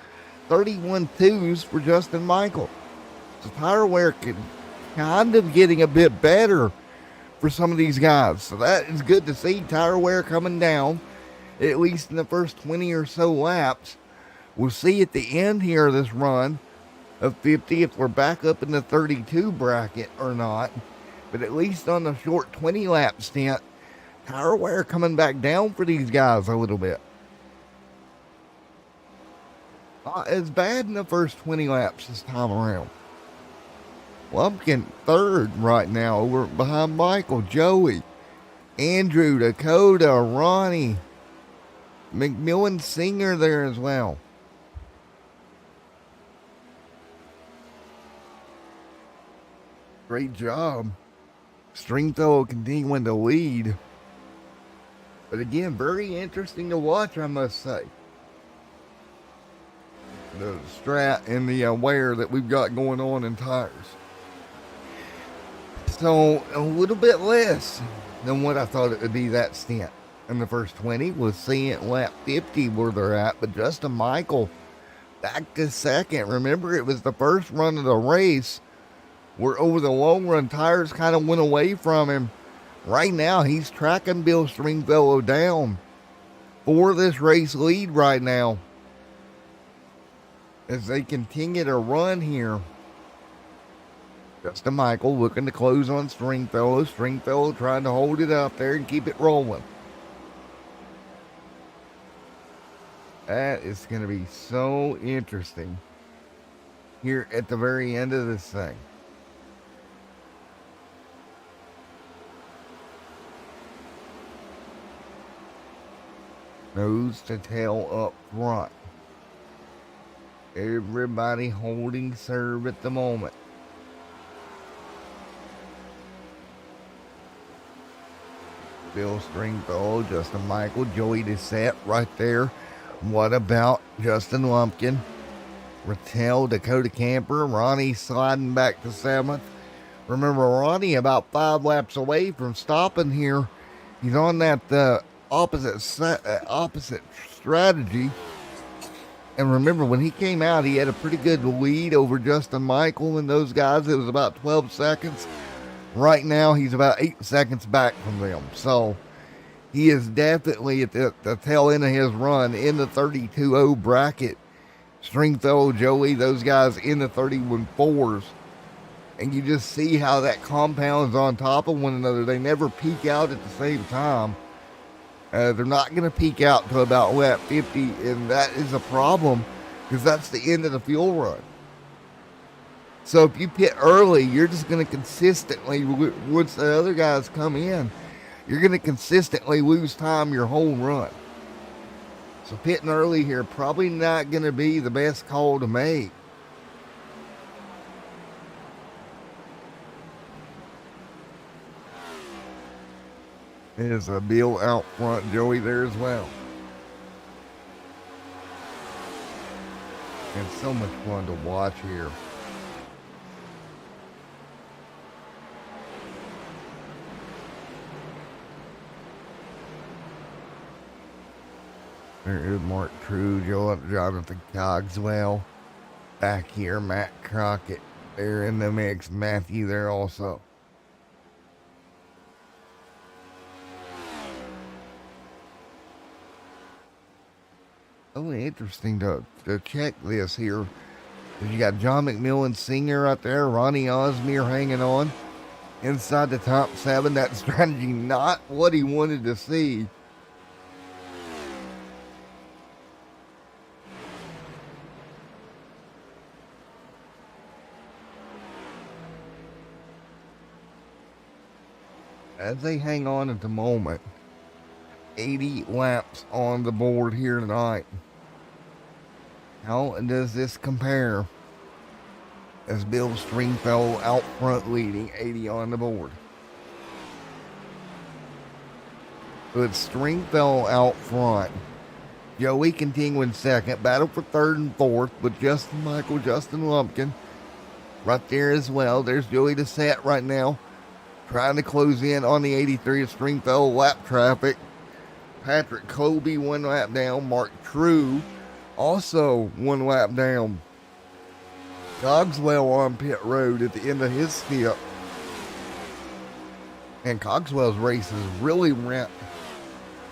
31-2s for Justin Michael. So tire wear can kind of getting a bit better for some of these guys. So that is good to see. Tire wear coming down, at least in the first 20 or so laps. We'll see at the end here of this run of 50 if we're back up in the 32 bracket or not. But at least on the short 20 lap stint, tire wear coming back down for these guys a little bit. Not as bad in the first 20 laps this time around. Lumpkin third right now over behind Michael, Joey, Andrew, Dakota, Ronnie, McMillan Singer there as well. Great job. Stringfellow continuing to lead. But again, very interesting to watch, I must say. The strat and the wear that we've got going on in tires. So a little bit less than what I thought it would be that stint in the first 20. We'll see at lap 50 where they're at. But Justin Michael back to second. Remember, it was the first run of the race where over the long run tires kind of went away from him. Right now he's tracking Bill Stringfellow down for this race lead right now as they continue to run here. Justin Michael looking to close on Stringfellow. Stringfellow trying to hold it up there and keep it rolling. That is going to be so interesting here at the very end of this thing. Nose to tail up front. Everybody holding serve at the moment. Bill Stringfellow, Justin Michael, Joey DeSette right there. What about Justin Lumpkin? Rattel, Dakota Camper, Ronnie sliding back to 7th. Remember, Ronnie about 5 laps away from stopping here. He's on that opposite strategy. And remember, when he came out, he had a pretty good lead over Justin Michael and those guys. It was about 12 seconds. Right now, he's about 8 seconds back from them. So, he is definitely at the tail end of his run in the 32-0 bracket. Stringfellow, Joey, those guys in the 31-4s. And you just see how that compounds on top of one another. They never peak out at the same time. They're not going to peak out until about lap 50, and that is a problem because that's the end of the fuel run. So if you pit early, you're just going to consistently, once the other guys come in, you're going to consistently lose time your whole run. So pitting early here, probably not going to be the best call to make. There's a Bill out front, Joey there as well. And so much fun to watch here. There is Mark True, Jonathan Cogswell. Back here, Matt Crockett. They're in the mix. Matthew there also. Oh, interesting to check this here. You got John McMillan Sr. right there. Ronnie Osmere hanging on. Inside the top 7. That strategy not what he wanted to see. as they hang on at the moment, 80 laps on the board here tonight. How does this compare? As Bill Stringfellow out front leading, 80 on the board. So it's Stringfellow out front. Joey continuing second. Battle for third and fourth with Justin Michael, Justin Lumpkin right there as well. There's Joey to set right now. Trying to close in on the 83 of Stringfellow lap traffic. Patrick Colby 1 lap down. Mark True also 1 lap down. Cogswell on pit road at the end of his stint. And Cogswell's races really went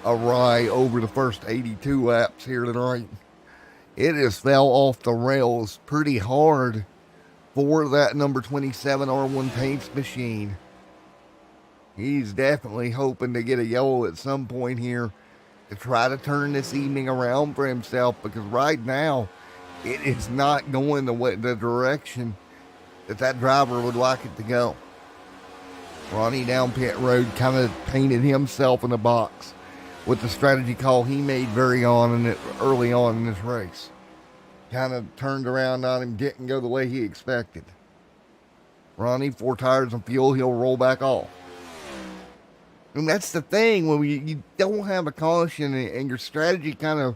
awry over the first 82 laps here tonight. It just fell off the rails pretty hard for that number 27 R1 Paints machine. He's definitely hoping to get a yellow at some point here to try to turn this evening around for himself, because right now it is not going the direction that driver would like it to go. Ronnie down pit road kind of painted himself in a box with the strategy call he made early on in this race. Kind of turned around on him, didn't go the way he expected. Ronnie, 4 tires and fuel, he'll roll back off. And that's the thing, when you don't have a caution and your strategy kind of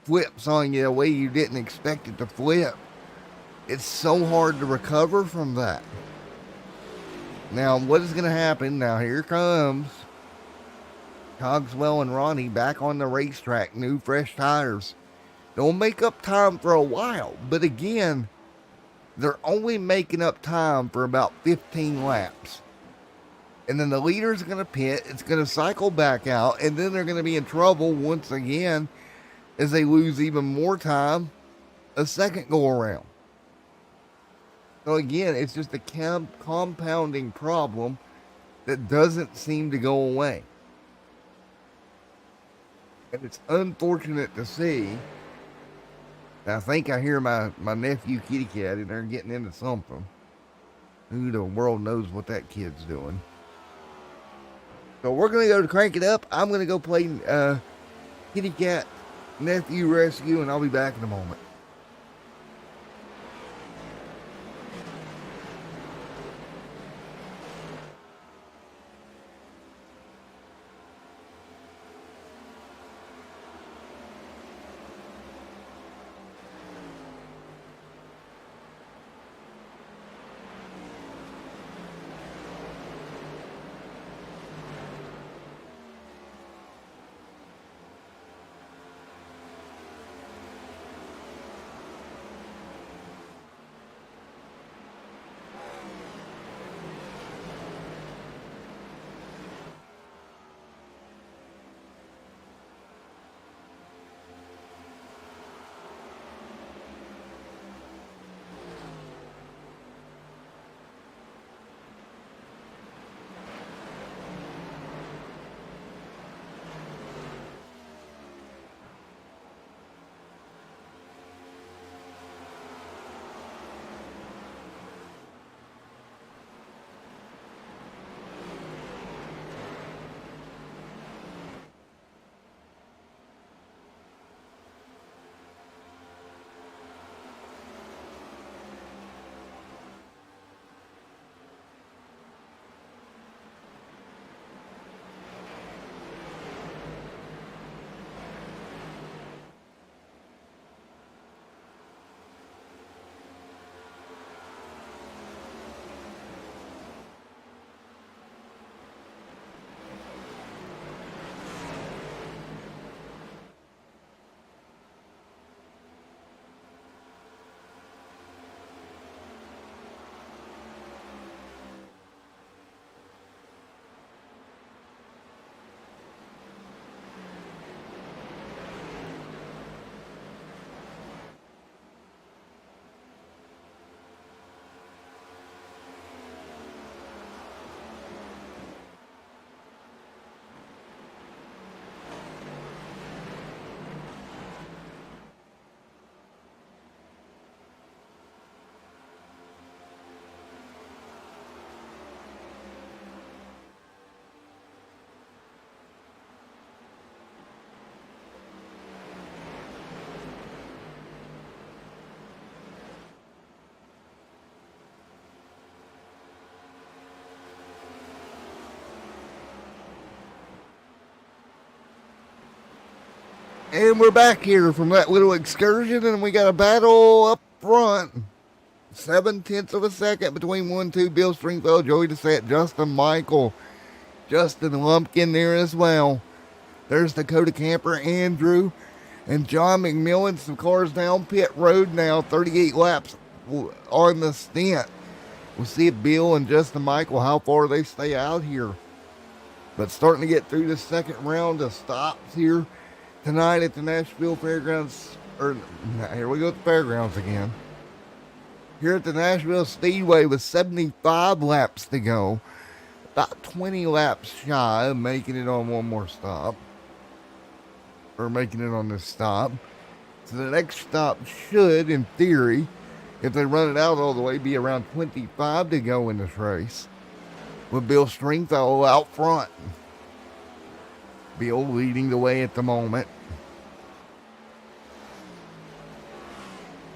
flips on you the way you didn't expect it to flip. It's so hard to recover from that. Now, what is going to happen? Now, here comes Cogswell and Ronnie back on the racetrack. New, fresh tires. They'll make up time for a while. But again, they're only making up time for about 15 laps. And then the leader's going to pit. It's going to cycle back out. And then they're going to be in trouble once again as they lose even more time a second go around. So again, it's just a compounding problem that doesn't seem to go away. And it's unfortunate to see. I think I hear my nephew Kitty Cat in there getting into something. Who the world knows what that kid's doing. So we're going to go to Crank It Up. I'm going to go play Kitty Cat Nephew Rescue, and I'll be back in a moment. And we're back here from that little excursion, and we got a battle up front. 7/10 of a second between 1-2 Bill Stringfellow, Joey DeSette, Justin Michael, Justin Lumpkin there as well. There's Dakota Camper, Andrew, and John McMillan. Some cars down pit road now, 38 laps on the stint. We'll see if Bill and Justin Michael, how far they stay out here. But starting to get through the second round of stops here tonight at the Nashville Fairgrounds, here we go at the Fairgrounds again. Here at the Nashville Speedway with 75 laps to go. About 20 laps shy of making it on one more stop. Or making it on this stop. So the next stop should, in theory, if they run it out all the way, be around 25 to go in this race. With Bill Stringfellow out front. Bill leading the way at the moment.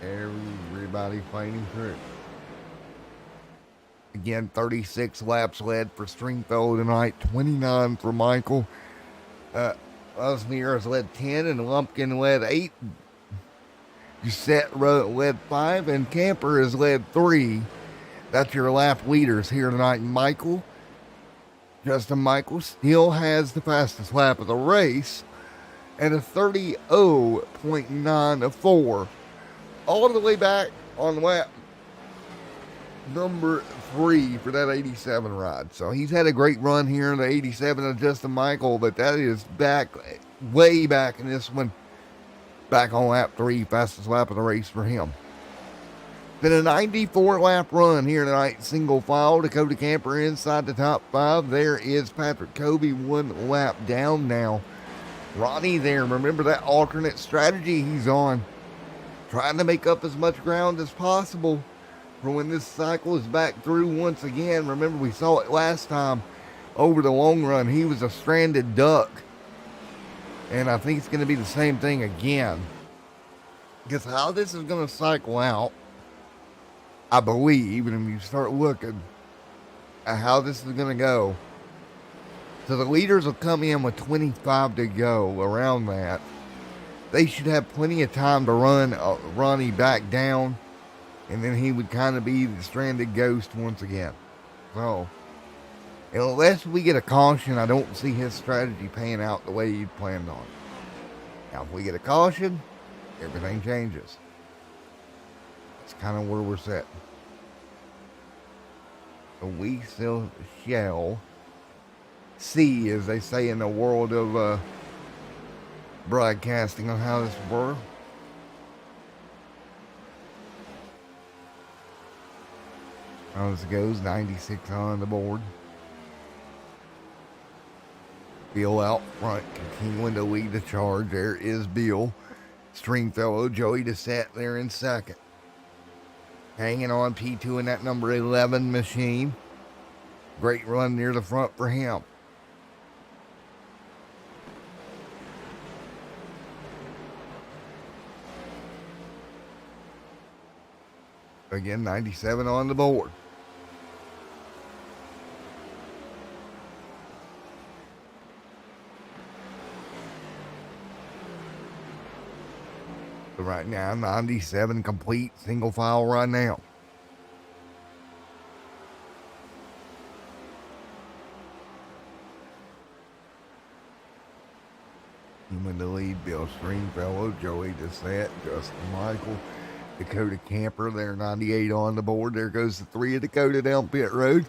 Everybody fighting through. Again, 36 laps led for Stringfellow tonight, 29 for Michael. Osmeer has led 10 and Lumpkin led 8. Doucette led 5 and Camper has led 3. That's your lap leaders here tonight. Michael, Justin Michael still has the fastest lap of the race at a 30.94. All the way back on lap number 3 for that 87 ride. So he's had a great run here in the 87 of Justin Michael, but that is back, way back in this one. Back on lap 3, fastest lap of the race for him. Been a 94 lap run here tonight, single file. Dakota Camper inside the top 5. There is Patrick Kobe, 1 lap down now. Ronnie there, remember that alternate strategy he's on. Trying to make up as much ground as possible for when this cycle is back through once again. Remember, we saw it last time over the long run. He was a stranded duck. And I think it's going to be the same thing again. Because how this is going to cycle out, I believe, and if you start looking at how this is going to go. So the leaders will come in with 25 to go, around that. They should have plenty of time to run Ronnie back down, and then he would kind of be the stranded ghost once again. So, unless we get a caution, I don't see his strategy paying out the way he planned on. Now, if we get a caution, everything changes. That's kind of where we're sitting. So we still shall see, as they say in the world of broadcasting, on how this works. How this goes, 96 on the board. Bill out front, continuing to lead the charge. There is Bill. Stringfellow, Joey DeSette there in second. Hanging on P2 in that number 11 machine. Great run near the front for him. Again, 97 on the board. So right now, 97 complete, single file run now. In the lead, Bill Stringfellow, Joey DeSette, Justin Michael, Dakota Camper there, 98 on the board. There goes the 3 of Dakota down pit road.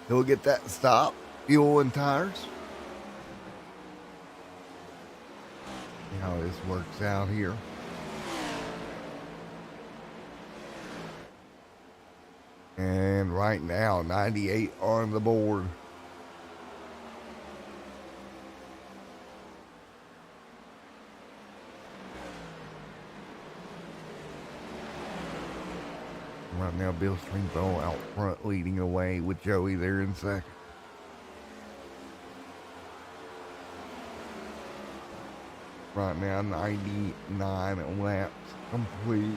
He'll get that stop, fuel and tires. See how this works out here. And right now, 98 on the board. Right now, Bill Stringfellow out front leading away with Joey there in second. Right now, 99 laps complete.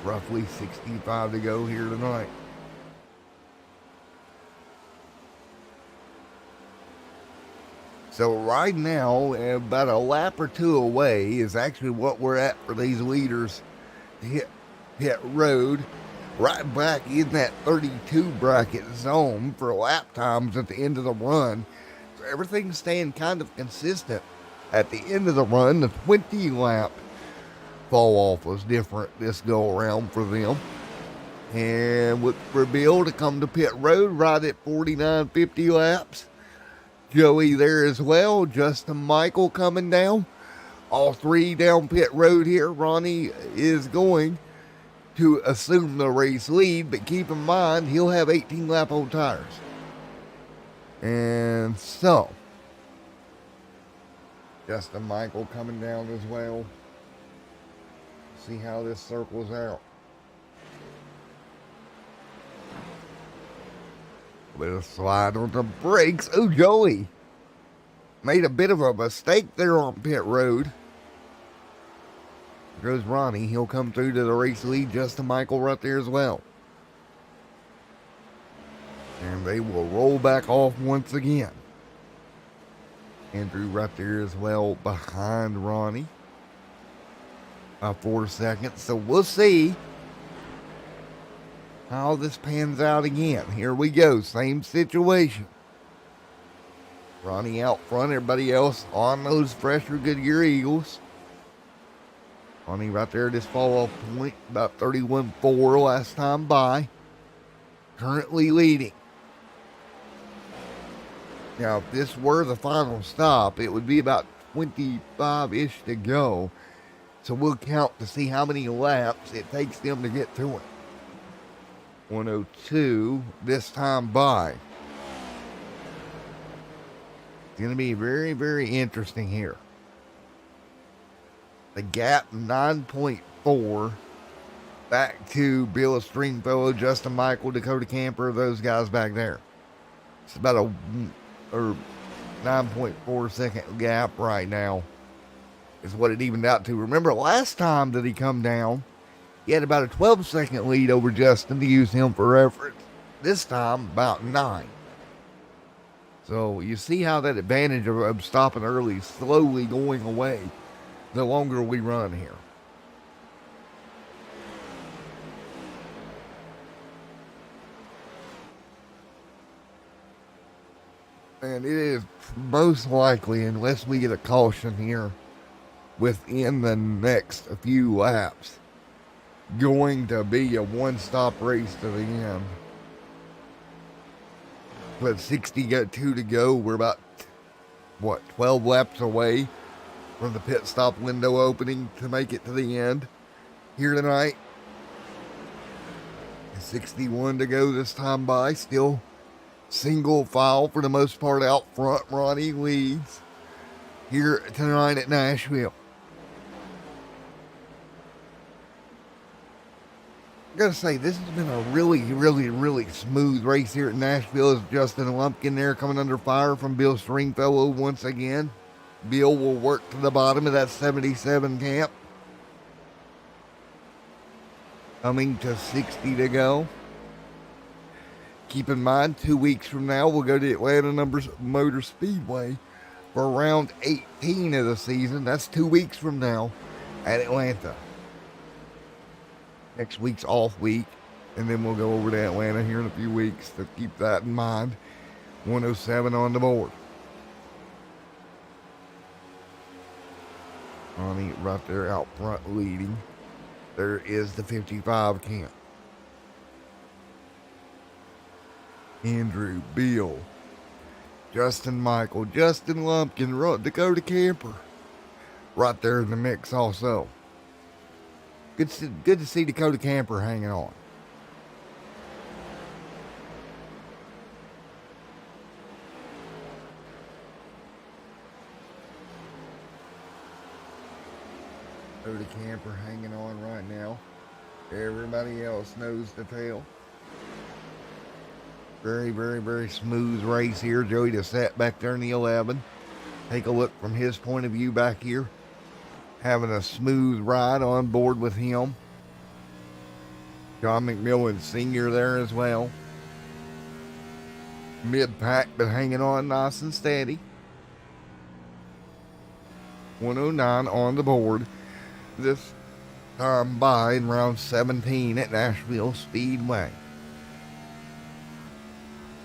Roughly 65 to go here tonight. So right now, about a lap or two away is actually what we're at for these leaders to hit pit road. Right back in that 32 bracket zone for lap times at the end of the run. So everything's staying kind of consistent. At the end of the run, the 20 lap fall off was different this go around for them. And with Bill to come to pit road right at 49.50 laps. Joey there as well. Justin Michael coming down. All three down pit road here. Ronnie is going to assume the race lead, but keep in mind he'll have 18 lap old tires. And so, Justin Michael coming down as well. See how this circles out. Bit of slide on the brakes. Oh, Joey made a bit of a mistake there on pit road. There goes Ronnie. He'll come through to the race lead. Justin Michael right there as well. And they will roll back off once again. Andrew right there as well behind Ronnie by 4 seconds. So we'll see how this pans out again. Here we go. Same situation. Ronnie out front. Everybody else on those fresher Goodyear Eagles. Ronnie right there at this fall off point. About 31.4 last time by. Currently leading. Now, if this were the final stop, it would be about 25-ish to go. So we'll count to see how many laps it takes them to get to it. 102 this time by. It's going to be very, very interesting here. The gap 9.4 back to Bill Stringfellow, Justin Michael, Dakota Camper, those guys back there. It's about a 9.4 second gap right now is what it evened out to. Remember last time that he come down, he had about a 12-second lead over Justin to use him for reference. This time, about 9. So you see how that advantage of stopping early is slowly going away the longer we run here. And it is most likely, unless we get a caution here within the next few laps, going to be a one-stop race to the end. But 62 to go. We're about, 12 laps away from the pit stop window opening to make it to the end here tonight. 61 to go this time by. Still single file for the most part out front. Ronnie leads here tonight at Nashville. I gotta say, this has been a really, really, really smooth race here at Nashville. As Justin Lumpkin there coming under fire from Bill Stringfellow once again. Bill will work to the bottom of that 77 camp. Coming to 60 to go. Keep in mind, 2 weeks from now, we'll go to Atlanta Motor Speedway for round 18 of the season. That's 2 weeks from now at Atlanta. Next week's off week, and then we'll go over to Atlanta here in a few weeks, so keep that in mind. 107 on the board. Ronnie right there out front leading. There is the 55 camp. Andrew, Bill, Justin Michael, Justin Lumpkin, Dakota Camper. Right there in the mix also. Good to see Dakota Camper hanging on. Dakota Camper hanging on right now. Everybody else knows the tale. Very, very, very smooth race here. Joey just sat back there in the 11. Take a look from his point of view back here. Having a smooth ride on board with him. John McMillan Sr. there as well. Mid-pack, but hanging on nice and steady. 109 on the board. This time by in round 17 at Nashville Speedway.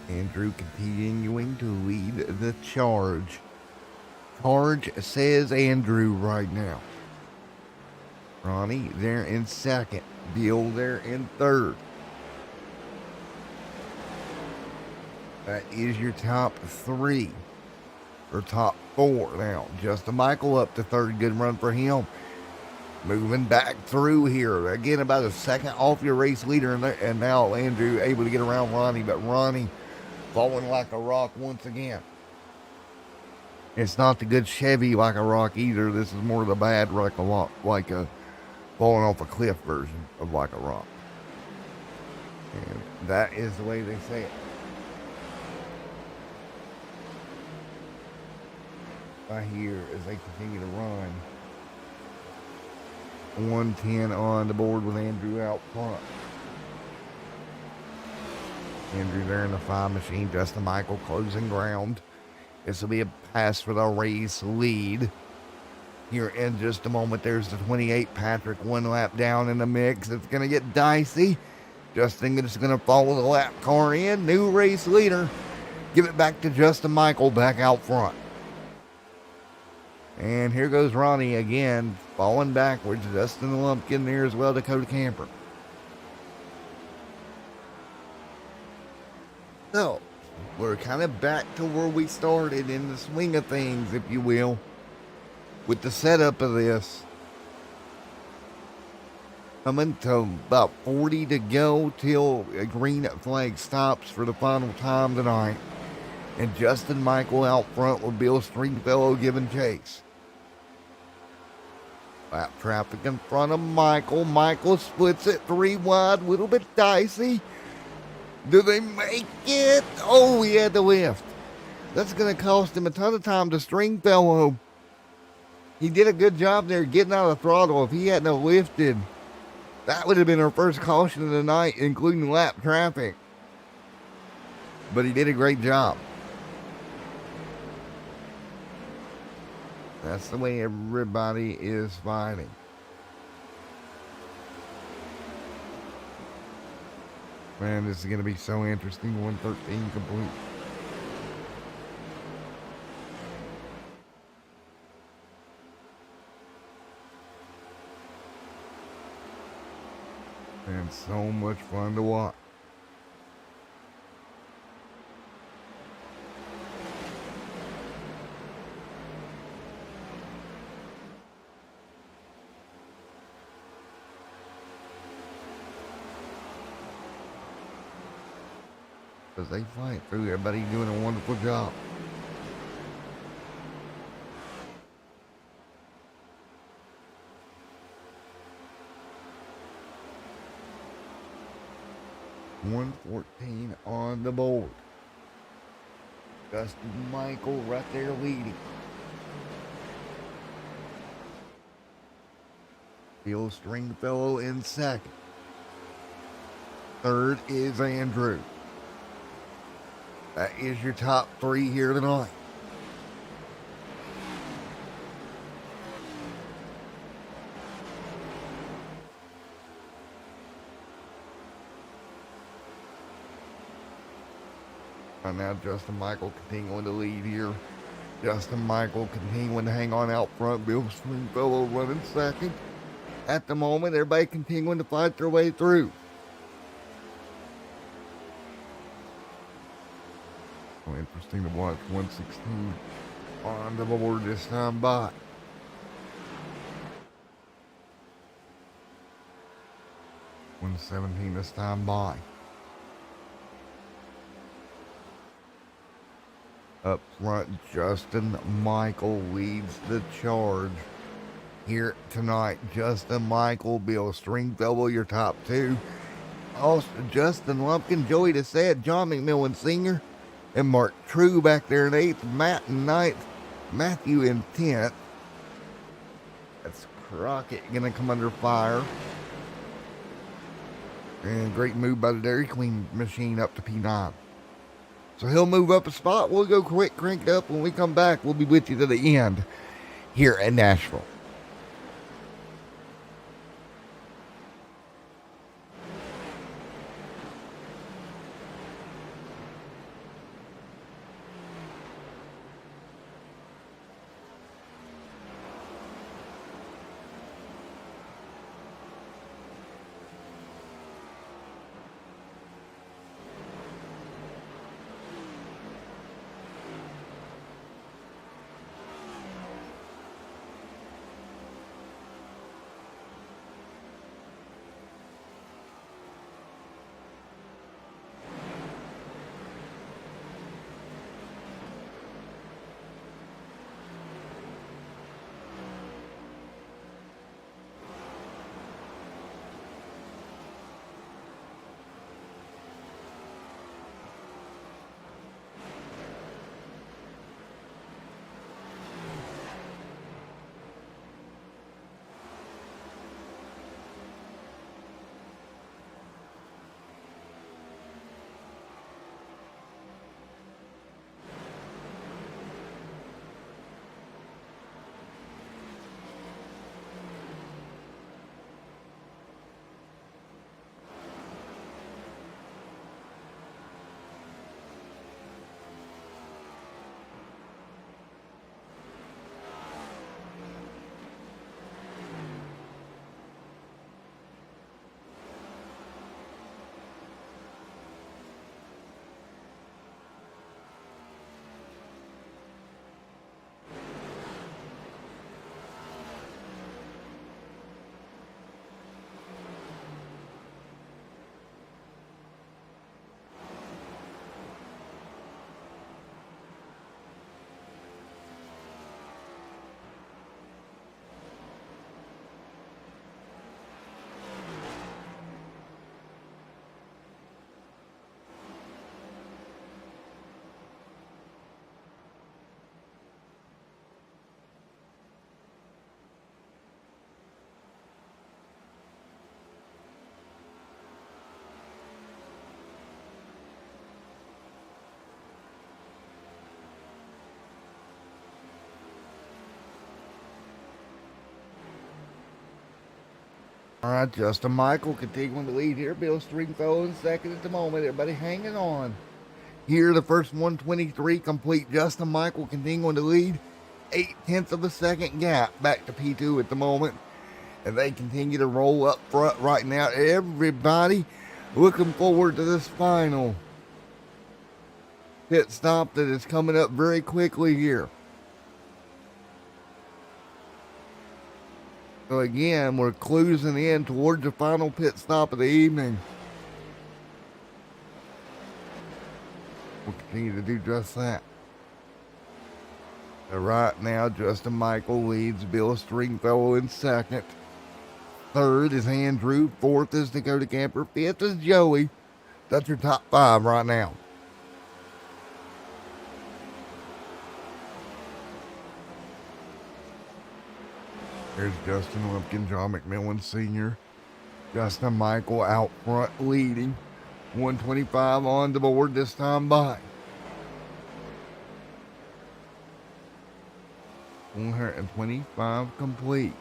Andrew continuing to lead the charge. Charge says Andrew right now. Ronnie there in second. Bill there in third. That is your top three. Or top four now. Justin Michael up to third. Good run for him. Moving back through here. Again, about a second off your race leader. And now Andrew able to get around Ronnie. But Ronnie falling like a rock once again. It's not the good Chevy like a rock either. This is more the bad like a falling off a cliff version of like a rock. And that is the way they say it. Right here as they continue to run. 110 on the board with Andrew out front. Andrew there in the 5 machine. Justin Michael closing ground. This will be a pass for the race lead. Here in just a moment, there's the 28 Patrick, 1 lap down in the mix. It's going to get dicey. Justin is going to follow the lap car in. New race leader. Give it back to Justin Michael back out front. And here goes Ronnie again, falling backwards. Justin Lumpkin there as well, Dakota Camper. So, we're kind of back to where we started in the swing of things, if you will, with the setup of this. Coming to about 40 to go till a green flag stops for the final time tonight. And Justin Michael out front with Bill Stringfellow giving chase. Lap traffic in front of Michael. Michael splits it 3 wide, a little bit dicey. Do they make it? Oh, he had to lift. That's going to cost him a ton of time to Stringfellow. He did a good job there getting out of the throttle. If he hadn't lifted, that would have been our first caution of the night, including lap traffic. But he did a great job. That's the way everybody is fighting. Man, this is going to be so interesting. 113 complete. And so much fun to watch. As they fight through, everybody doing a wonderful job. $114 on the board. Justin Michael right there leading. Bill Stringfellow in second. Third is Andrew. That is your top three here tonight. And now Justin Michael continuing to lead here. Justin Michael continuing to hang on out front. Bill Stringfellow running second. At the moment, everybody continuing to fight their way through. Oh, interesting to watch. 116 on the board this time by. $117 this time by. Up front, Justin Michael leads the charge here tonight. Justin Michael, Bill Stringfellow, your top two. Also, Justin Lumpkin, Joey DeSette, John McMillan Sr., and Mark True back there in 8th, Matt in 9th, Matthew in 10th. That's Crockett going to come under fire. And great move by the Dairy Queen machine up to P9. So he'll move up a spot. We'll go quick, crank it up. When we come back, we'll be with you to the end here in Nashville. All right, Justin Michael continuing to lead here. Bill Stringfellow in second at the moment. Everybody hanging on. Here, the first 123 complete. Justin Michael continuing to lead. 0.8 of a second gap back to P2 at the moment. And they continue to roll up front right now. Everybody looking forward to this final pit stop that is coming up very quickly here. So again, we're cruising in towards the final pit stop of the evening. We'll continue to do just that. So right now, Justin Michael leads Bill Stringfellow in second. Third is Andrew. Fourth is Dakota Camper. Fifth is Joey. That's your top five right now. There's Justin Lumpkin, John McMillan Sr. Justin Michael out front leading. 125 on the board this time by. 125 complete.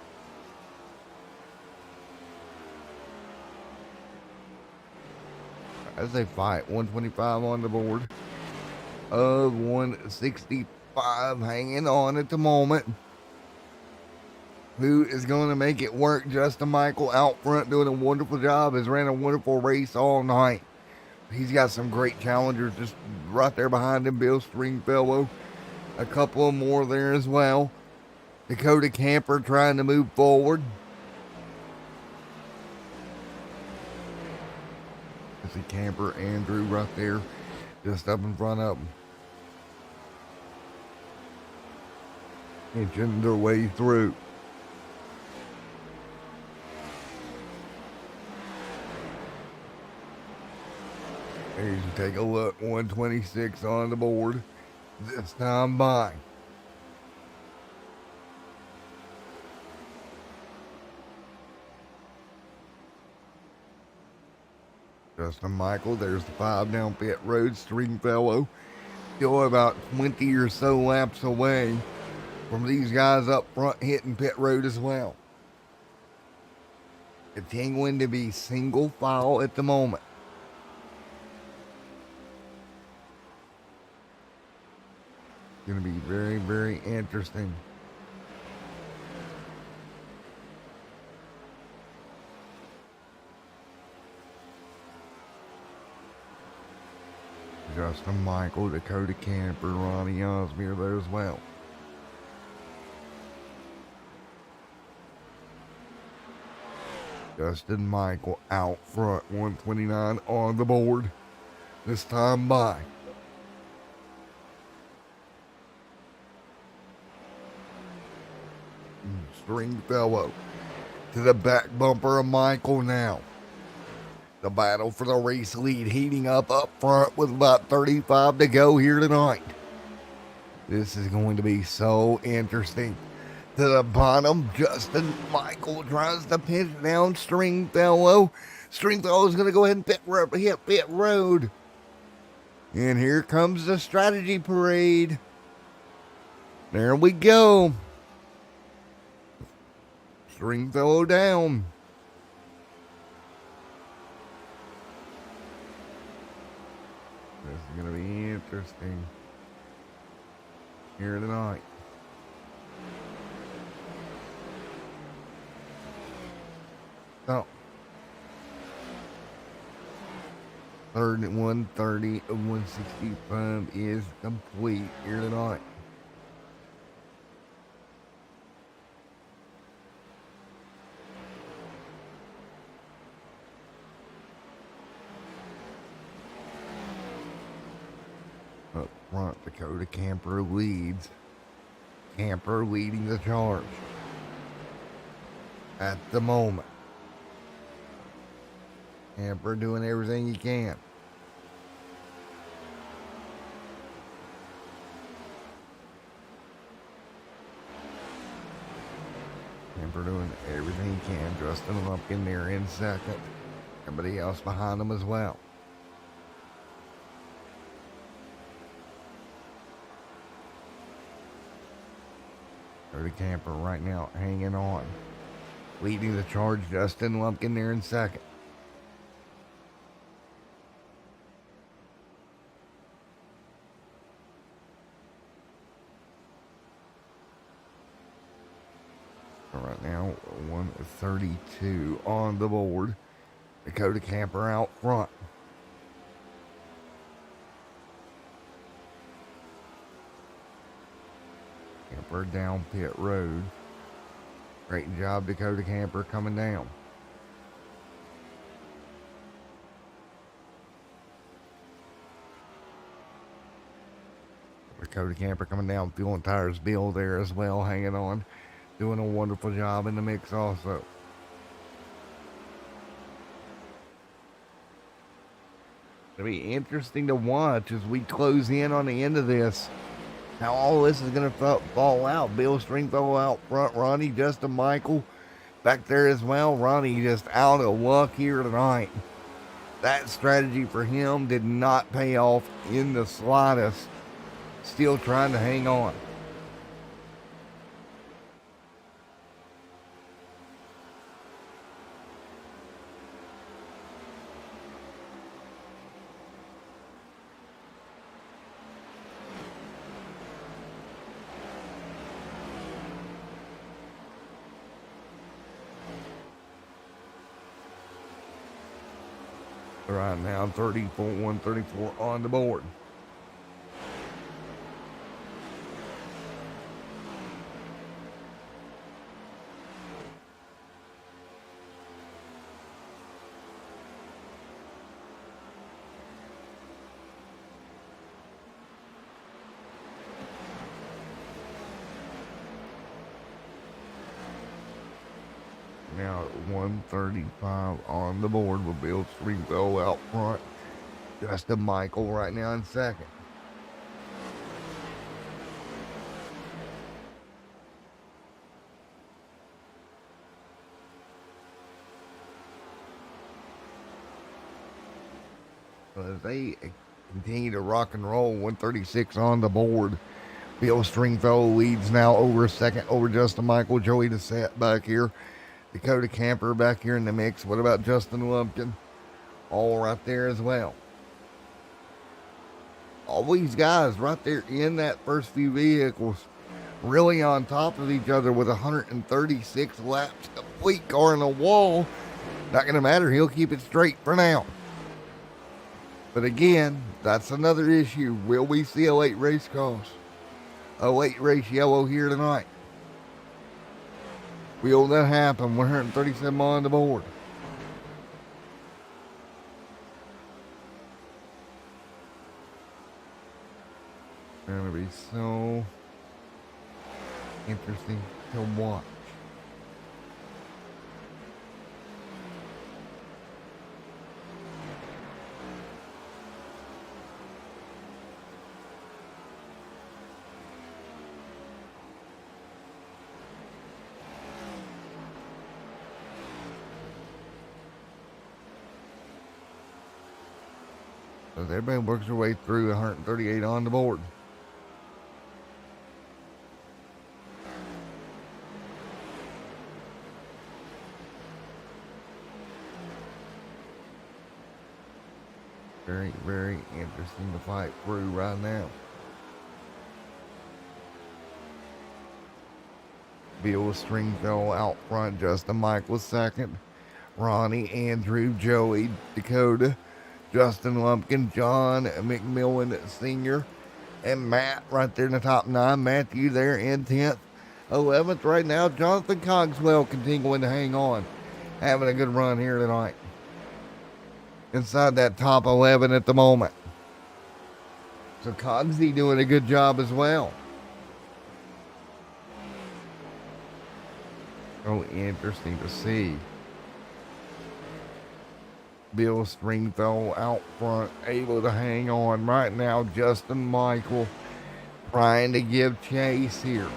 As they fight, 125 on the board of 165 hanging on at the moment. Who is going to make it work? Justin Michael out front doing a wonderful job. Has ran a wonderful race all night. He's got some great challengers just right there behind him. Bill Stringfellow. A couple of more there as well. Dakota Camper trying to move forward. I see Camper, Andrew right there just up in front of them. Inching their way through. Here's you take a look, 126 on the board this time by. Justin Michael, there's the 5 down pit road. Stringfellow still about 20 or so laps away from these guys up front hitting pit road as well. Continuing to be single file at the moment. Going to be very, very interesting. Justin Michael, Dakota Camper, Ronnie Osmere there as well. Justin Michael out front, 129 on the board. This time by Stringfellow to the back bumper of Michael now. The battle for the race lead heating up front with about 35 to go here tonight. This is going to be so interesting. To the bottom, Justin Michael tries to pinch down Stringfellow. Stringfellow is going to go ahead and hit pit road. And here comes the strategy parade. There we go. Stringfellow down. This is going to be interesting here tonight. So, third and 130 of 165 is complete here tonight. Up front, Dakota Camper leads. Camper leading the charge at the moment. Camper doing everything he can. Camper doing everything he can. Justin Lumpkin there in second. Everybody else behind him as well. Cody Camper right now hanging on. Leading the charge, Justin Lumpkin there in second. Right now, 132 on the board. Dakota Camper out front. Camper down pit road. Great job, Dakota Camper coming down. Dakota Camper coming down, fueling tires. Bill there as well, hanging on. Doing a wonderful job in the mix also. It'll be interesting to watch as we close in on the end of this. How all this is going to fall out. Bill Stringfellow out front. Ronnie, Justin Michael back there as well. Ronnie just out of luck here tonight. That strategy for him did not pay off in the slightest. Still trying to hang on. Right now, 134 on the board. Now 135 on the board with Bill Stringfellow out front. Justin Michael right now in second. So as they continue to rock and roll, 136 on the board Bill Stringfellow leads now over second over Justin Michael. Joey DeSette back here. Dakota Camper back here in the mix. What about Justin Lumpkin? All right there as well. All these guys right there in that first few vehicles really on top of each other with 136 laps complete. Car in the wall. Not going to matter. He'll keep it straight for now. But again, that's another issue. Will we see a late race cause? A late race yellow here tonight? Will that happen? 137 on the board. Gonna be so interesting to watch. As everybody works their way through 138 on the board. Very, very interesting to fight through right now. Bill Stringfellow out front, Justin Michael second, Ronnie, Andrew, Joey, Dakota, Justin Lumpkin, John McMillan Sr., and Matt right there in the top 9. Matthew there in 10th. 11th right now, Jonathan Cogswell continuing to hang on. Having a good run here tonight. Inside that top 11 at the moment. So Cogsy doing a good job as well. So interesting to see. Bill Stringfellow out front, able to hang on right now. Justin Michael trying to give chase here.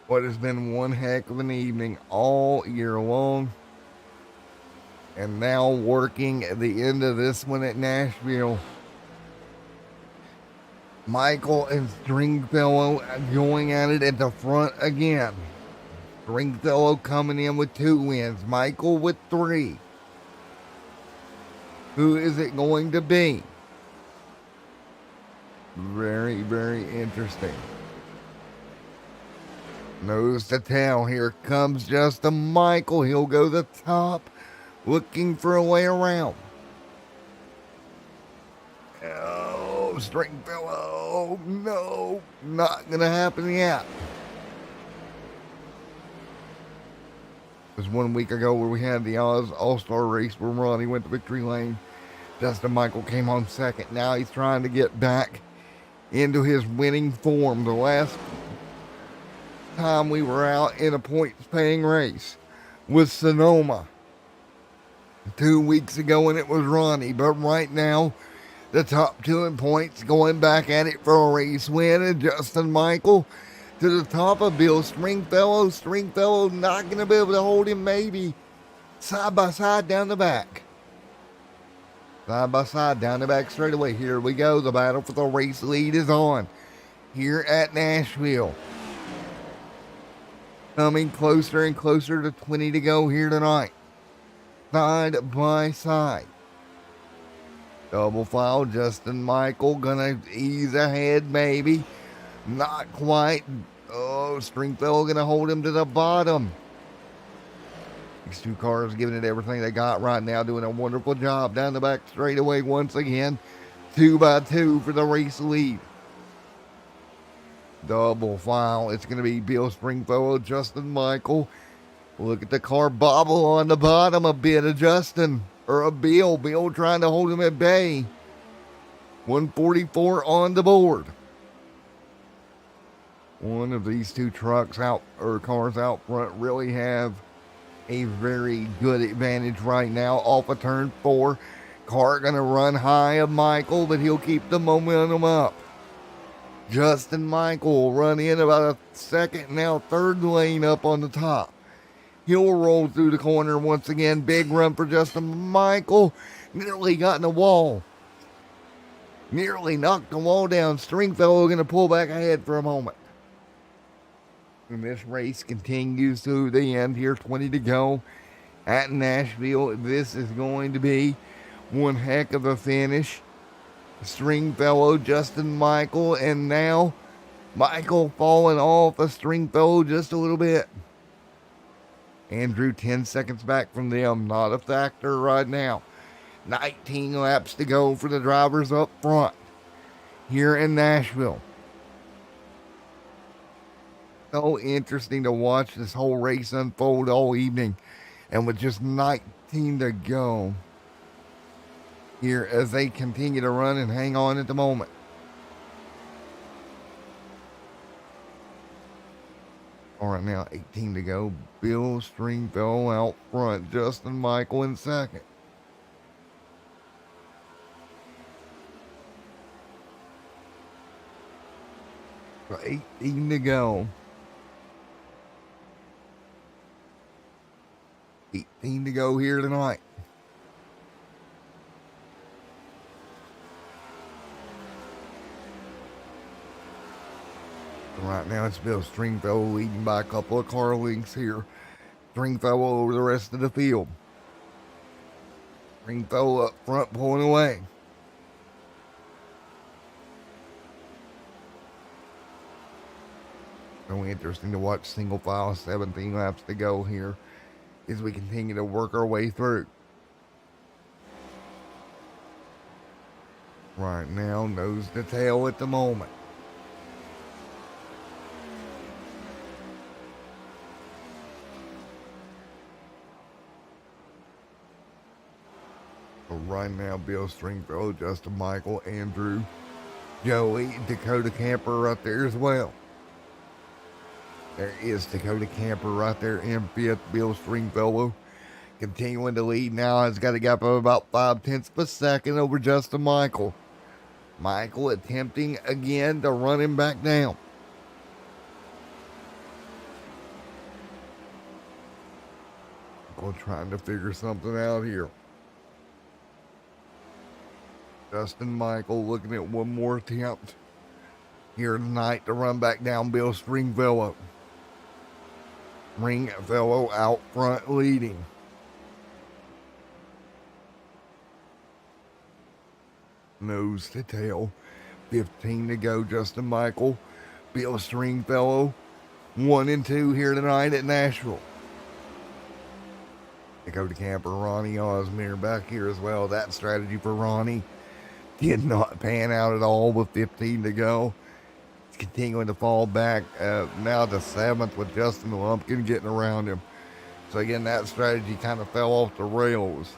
What has been one heck of an evening all year long. And now working at the end of this one at Nashville. Michael and Stringfellow going at it at the front again. Stringfellow coming in with 2 wins. Michael with 3. Who is it going to be? Very, very interesting. Nose to tail. Here comes Justin Michael. He'll go the top. Looking for a way around. Oh, Stringfellow. No, not going to happen yet. It was 1 week ago where we had the Oz All-Star race where Ronnie went to victory lane. Justin Michael came on second. Now he's trying to get back into his winning form. The last time we were out in a points-paying race was Sonoma 2 weeks ago, and it was Ronnie. But right now, the top 2 in points going back at it for a race win. And Justin Michael to the top of Bill Stringfellow. Stringfellow not going to be able to hold him, maybe. Side by side down the back. Side by side down the back straightaway. Here we go. The battle for the race lead is on here at Nashville. Coming closer and closer to 20 to go here tonight. Side by side. Double file. Justin Michael gonna ease ahead, maybe. Not quite. Oh, Stringfellow gonna hold him to the bottom. These 2 cars giving it everything they got right now, doing a wonderful job down the back straightaway once again. 2 by 2 for the race lead. Double file. It's going to be Bill Stringfellow, Justin Michael. Look at the car bobble on the bottom a bit of Justin, or a Bill. Bill trying to hold him at bay. 144 on the board. One of these 2 trucks out, or cars out front, really have a very good advantage right now off of turn 4. Car going to run high of Michael, but he'll keep the momentum up. Justin Michael will run in about a second, now 3rd lane up on the top. He'll roll through the corner once again. Big run for Justin Michael. Nearly got in the wall. Nearly knocked the wall down. Stringfellow going to pull back ahead for a moment. And this race continues to the end here. 20 to go at Nashville. This is going to be one heck of a finish. Stringfellow, Justin Michael, and now Michael falling off of Stringfellow just a little bit. Andrew 10 seconds back from them. Not a factor right now. 19 laps to go for the drivers up front here in Nashville. So interesting to watch this whole race unfold all evening. And with just 19 to go here as they continue to run and hang on at the moment. All right, now 18 to go. Bill Stringfellow out front. Justin Michael in second. So 18 to go. 18 to go here tonight. Right now it's Bill Stringfellow leading by a couple of car lengths here. Stringfellow over the rest of the field. Stringfellow up front pulling away. So interesting to watch single file, 17 laps to go here as we continue to work our way through. Right now, nose to tail at the moment. So right now, Bill Stringfellow, Justin Michael, Andrew, Joey, Dakota Camper right there as well. There is Dakota Camper right there in fifth. Bill Stringfellow continuing to lead now. Has got a gap of about 0.5 of a second over Justin Michael. Michael attempting again to run him back down. Michael trying to figure something out here. Justin Michael looking at one more attempt here tonight to run back down Bill Stringfellow. Stringfellow out front leading. Nose to tail. 15 to go. Justin Michael, Bill Stringfellow, 1 and 2 here tonight at Nashville. Dakota Camper, Ronnie Osmere back here as well. That strategy for Ronnie did not pan out at all with 15 to go. It's continuing to fall back now to 7th with Justin Lumpkin getting around him. So again, that strategy kind of fell off the rails,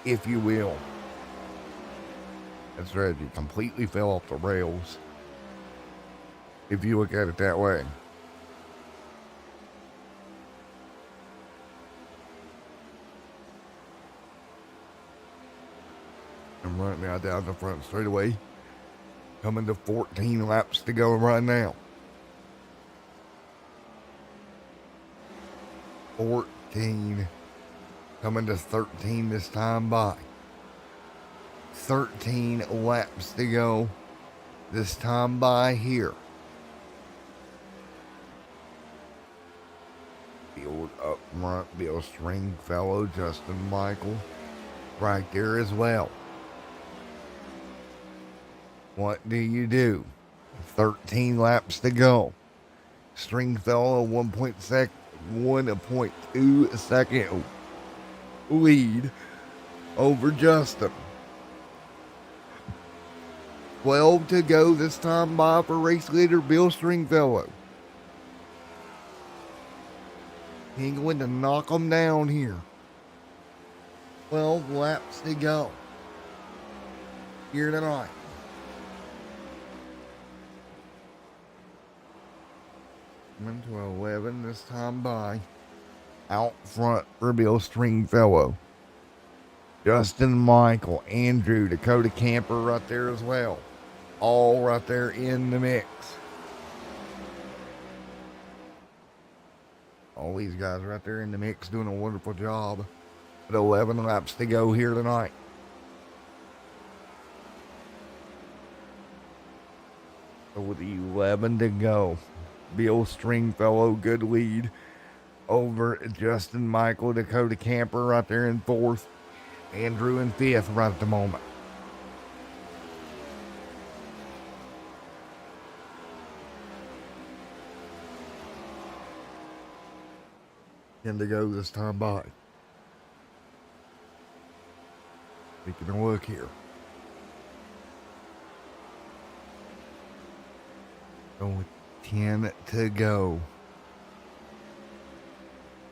if you will. That strategy completely fell off the rails, if you look at it that way. And right now down the front straightaway, coming to 14 laps to go right now. 14 coming to 13 this time by. 13 laps to go this time by here. Field up front, Bill Stringfellow, Justin Michael right there as well. What do you do? 13 laps to go. Stringfellow 1.2 second lead over Justin. 12 to go this time by for race leader Bill Stringfellow. He's going to knock them down here. 12 laps to go here tonight. Coming to 11 this time by. Out front for Bill Stringfellow. Justin Michael, Andrew, Dakota Camper right there as well. All right there in the mix. All these guys right there in the mix doing a wonderful job. With 11 laps to go here tonight. with 11 to go. Bill Stringfellow, good lead over Justin Michael. Dakota Camper right there in fourth. Andrew in fifth right at the moment. And to go this time by. Taking a look here. Only 10 to go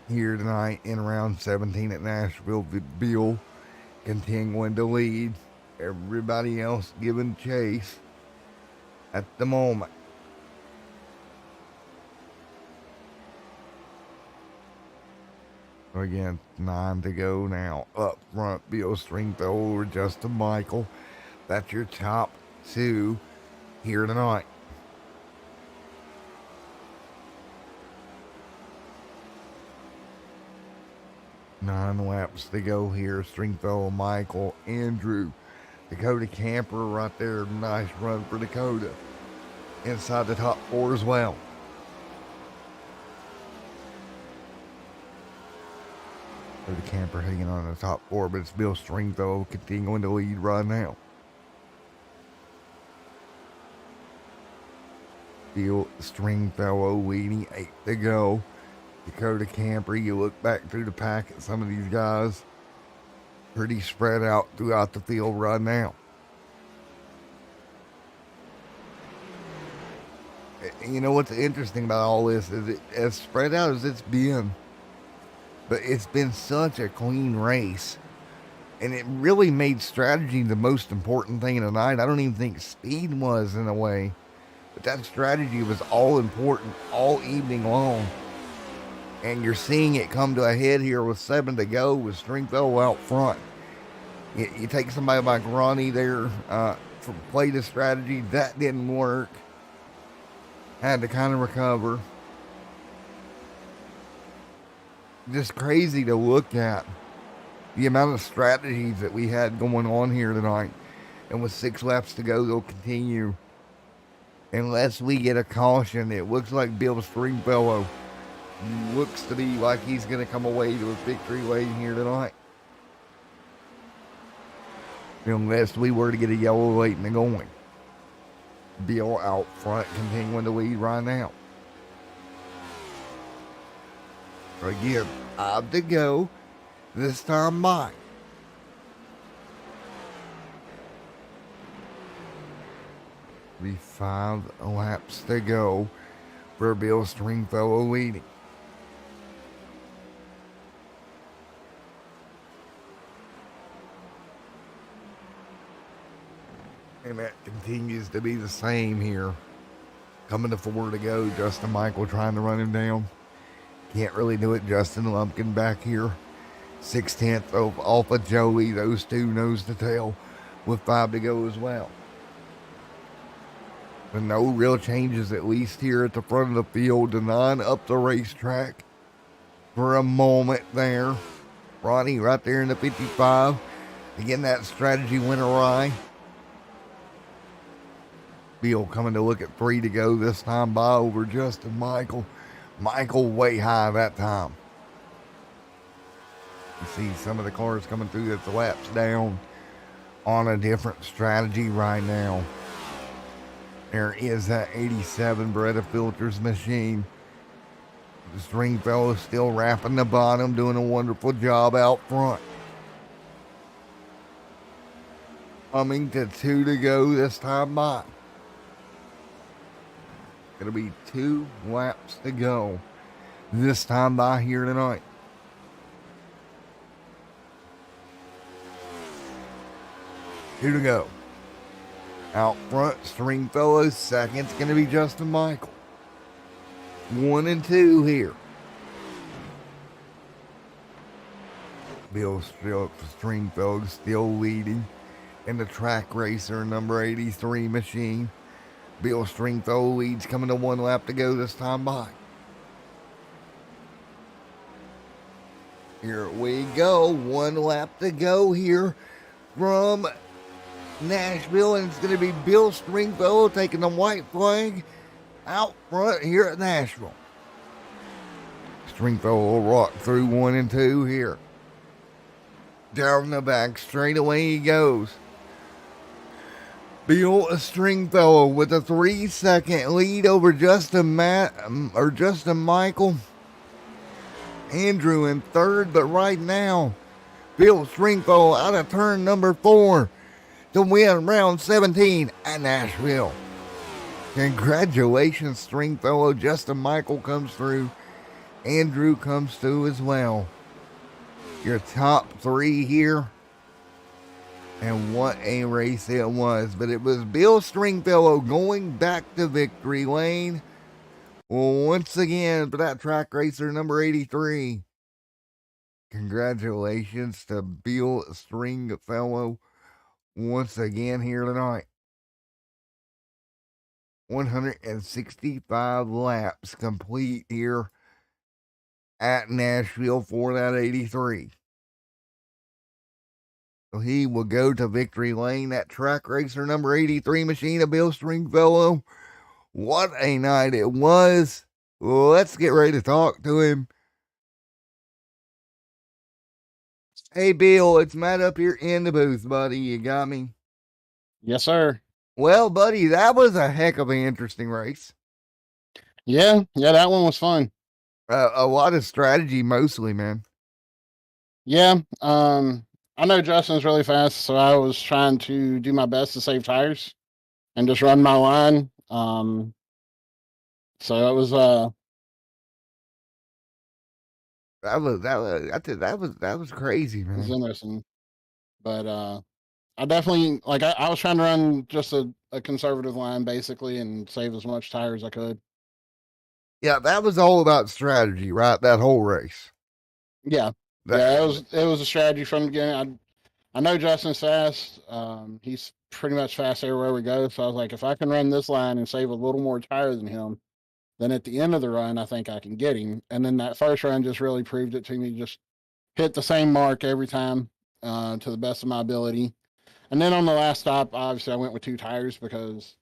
here tonight in round 17 at Nashville. Bill continuing to lead. Everybody else giving chase at the moment. Again, 9 to go now. Up front, Bill Stringfellow over Justin Michael. That's your top two here tonight. Nine laps to go here. Stringfellow, Michael, Andrew, Dakota Camper right there. Nice run for Dakota. Inside the top four as well. Dakota Camper hanging on the top four, but it's Bill Stringfellow continuing to lead right now. Bill Stringfellow leading, 8 to go. Dakota Camper, you look back through the pack at some of these guys, pretty spread out throughout the field right now. You know what's interesting about all this is as spread out as it's been, but it's been such a clean race, and it really made strategy the most important thing tonight. I don't even think speed was in a way, but that strategy was all important all evening long. And you're seeing it come to a head here with 7 to go with Stringfellow out front. You take somebody like Ronnie there for play the strategy. That didn't work. Had to kind of recover. Just crazy to look at the amount of strategies that we had going on here tonight. And with 6 laps to go, they'll continue. Unless we get a caution, it looks like Bill Stringfellow looks to be like he's going to come away to a victory lane here tonight. Unless we were to get a yellow late in the going. Bill out front continuing to lead right now. Again, 5 to go. This time by. Be 5 laps to go for Bill Stringfellow leading. And that continues to be the same here. Coming to 4 to go. Justin Michael trying to run him down. Can't really do it. Justin Lumpkin back here. 6/10 off of Joey. Those two nose to tail with 5 to go as well. But no real changes, at least here at the front of the field. To 9 up the racetrack for a moment there. Ronnie right there in the 55. Again, that strategy went awry. Bill coming to look at 3 to go this time by over Justin Michael. Michael way high that time. You see some of the cars coming through that's laps down on a different strategy right now. There is that 87 Beretta Filters machine. The Stringfellow still wrapping the bottom, doing a wonderful job out front. Coming to 2 to go this time by. It'll be 2 laps to go this time by here tonight. Two to go. Out front, Stringfellow. Second's going to be Justin Michael. 1 and 2 here. Bill Stringfellow still leading in the track racer number 83 machine. Bill Stringfellow leads, coming to 1 lap to go this time by. Here we go. 1 lap to go here from Nashville, and it's going to be Bill Stringfellow taking the white flag out front here at Nashville. Stringfellow will rock through 1 and 2 here. Down the back straight away he goes. Bill Stringfellow with a 3-second lead over Justin Michael. Andrew in third, but right now, Bill Stringfellow out of turn number 4 to win round 17 at Nashville. Congratulations, Stringfellow. Justin Michael comes through. Andrew comes through as well. Your top 3 here. And what a race it was. But it was Bill Stringfellow going back to victory lane. Well, once again, for that track racer number 83. Congratulations to Bill Stringfellow once again here tonight. 165 laps complete here at Nashville for that 83. So he will go to victory lane. That track racer number 83 machine of Bill Stringfellow. What a night it was. Let's get ready to talk to him. Hey, Bill, it's Matt up here in the booth, buddy. You got me? Yes, sir. Well, buddy, that was a heck of an interesting race. Yeah, that one was fun. A lot of strategy mostly, man. Yeah, I know Justin's really fast, so I was trying to do my best to save tires and just run my line. So it was that was crazy, it was man. interesting. But I definitely I was trying to run just a conservative line basically and save as much tire as I could. Yeah, that was all about strategy, right? That whole race. Yeah. It was a strategy from the beginning. I know Justin's fast. He's pretty much fast everywhere we go. So I was like, if I can run this line and save a little more tire than him, then at the end of the run, I think I can get him. And then that first run just really proved it to me. Just hit the same mark every time to the best of my ability. And then on the last stop, obviously I went with 2 tires because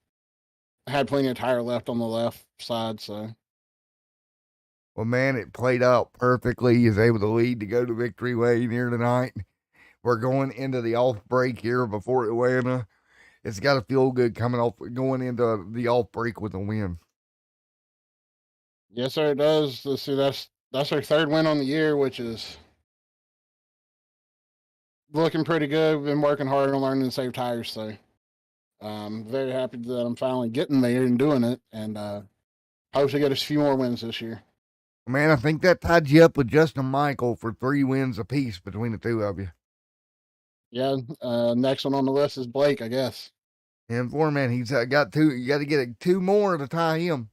I had plenty of tire left on the left side. So, well, man, it played out perfectly. He was able to lead to go to victory lane here tonight. We're going into the off break here before Atlanta. It's got to feel good going into the off break with a win. Yes, sir, it does. Let's see, that's our 3rd win on the year, which is looking pretty good. We've been working hard on learning to save tires, so I'm very happy that I'm finally getting there and doing it, and hope to get a few more wins this year. Man, I think that tied you up with Justin Michael for 3 wins apiece between the 2 of you. Yeah, next one on the list is Blake, I guess. And 4, man, he's got 2. You got to get 2 more to tie him.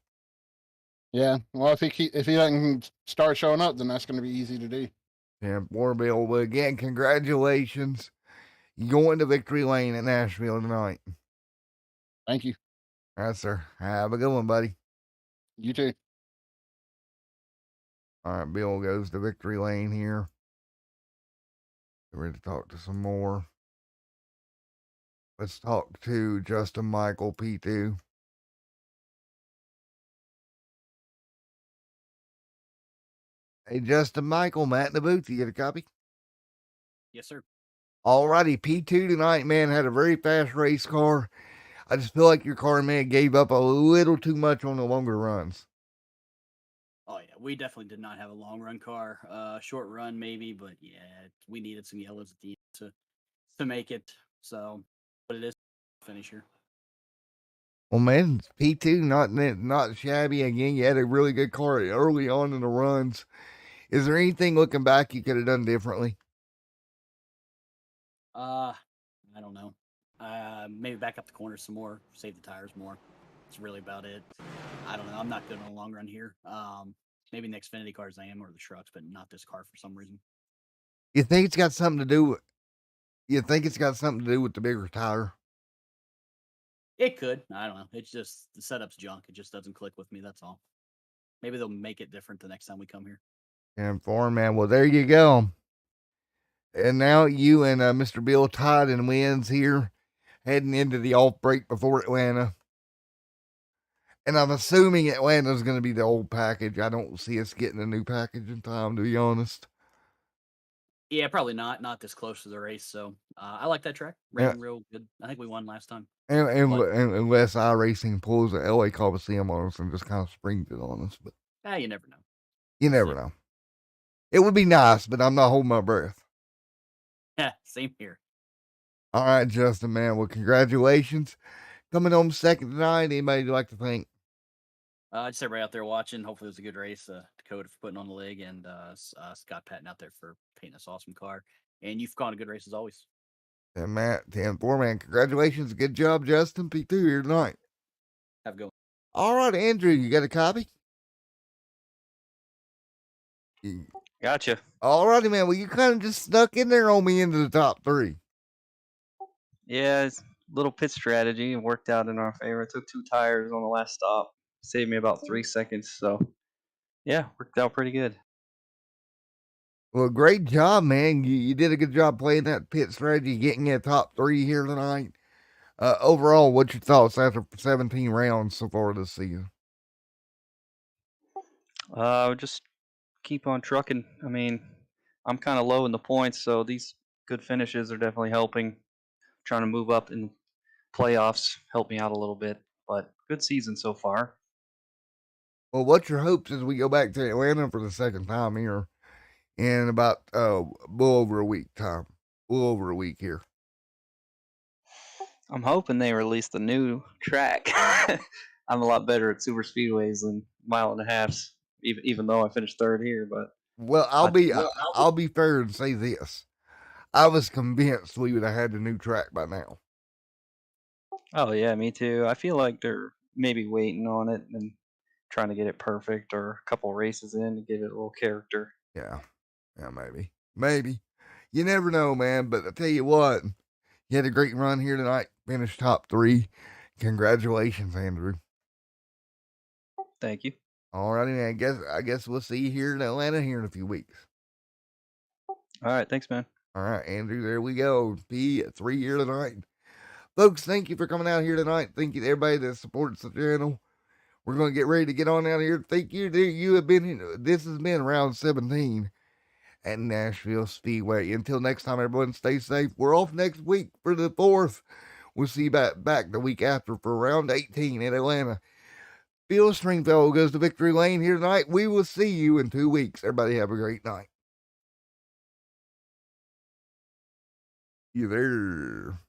Yeah, well, if he doesn't start showing up, then that's going to be easy to do. Yeah, 4, Bill. But again, congratulations. You going to victory lane at Nashville tonight. Thank you. All right, sir. Have a good one, buddy. You too. All right, Bill goes to victory lane here. Get ready to talk to some more. Let's talk to Justin Michael, P2. Hey, Justin Michael, Matt in the booth. You get a copy? Yes, sir. All righty, P2 tonight, man, had a very fast race car. I just feel like your car, man, gave up a little too much on the longer runs. Oh yeah, we definitely did not have a long run car. Short run maybe, but yeah, we needed some yellows at the end to make it. So, but it is finish here. Well, man, P2 not shabby. Again, you had a really good car early on in the runs. Is there anything looking back you could have done differently? I don't know. Maybe back up the corner some more, save the tires more. That's really about it. I don't know. I'm not good on a long run here. Maybe in the Xfinity cars I am, or the trucks, but not this car for some reason. You think it's got something to do with? You think it's got something to do with the bigger tire? It could. I don't know. It's just the setup's junk. It just doesn't click with me. That's all. Maybe they'll make it different the next time we come here. And 4, man. Well, there you go. And now you and Mr. Bill tied in wins here heading into the off break before Atlanta. And I'm assuming Atlanta's going to be the old package. I don't see us getting a new package in time, to be honest. Yeah, probably not. Not this close to the race. So I like that track. Ran real good. I think we won last time. And unless iRacing pulls the LA Coliseum on us and just kind of springs it on us. But you never know. You never know. It would be nice, but I'm not holding my breath. Yeah, same here. All right, Justin, man. Well, congratulations. Coming home second tonight. Anybody you'd like to thank? Just everybody out there watching. Hopefully it was a good race. Dakota for putting on the leg, and Scott Patton out there for painting this awesome car. And you've gone a good race as always. And Matt, 10-4, man. Congratulations. Good job, Justin. P2 here tonight. Have a good one. All right, Andrew, you got a copy? Gotcha. All righty, man. Well, you kind of just snuck in there on me into the top 3. Yeah, it's a little pit strategy and worked out in our favor. I took 2 tires on the last stop. Saved me about 3 seconds. So, yeah, worked out pretty good. Well, great job, man. You did a good job playing that pit strategy, getting you a top 3 here tonight. Overall, what's your thoughts after 17 rounds so far this season? Just keep on trucking. I mean, I'm kind of low in the points, so these good finishes are definitely helping. Trying to move up in playoffs helped me out a little bit, but good season so far. Well, what's your hopes as we go back to Atlanta for the second time here in about a little over a week time? A little over a week here. I'm hoping they release the new track. I'm a lot better at super speedways than mile and a halves, even though I finished 3rd here. But well, I'll be fair and say this: I was convinced we would have had the new track by now. Oh yeah, me too. I feel like they're maybe waiting on it and trying to get it perfect, or a couple races in to give it a little character. Yeah, maybe. You never know, man. But I tell you what, you had a great run here tonight. Finished top 3. Congratulations, Andrew. Thank you. All righty, man. I guess we'll see you here in Atlanta here in a few weeks. All right, thanks, man. All right, Andrew, there we go. P3 here tonight. Folks, thank you for coming out here tonight. Thank you to everybody that supports the channel. We're going to get ready to get on out here. Thank you. You have been, this has been round 17 at Nashville Speedway. Until next time, everyone, stay safe. We're off next week for the 4th. We'll see you back the week after for round 18 in Atlanta. Phil Stringfellow goes to victory lane here tonight. We will see you in 2 weeks. Everybody have a great night. You there?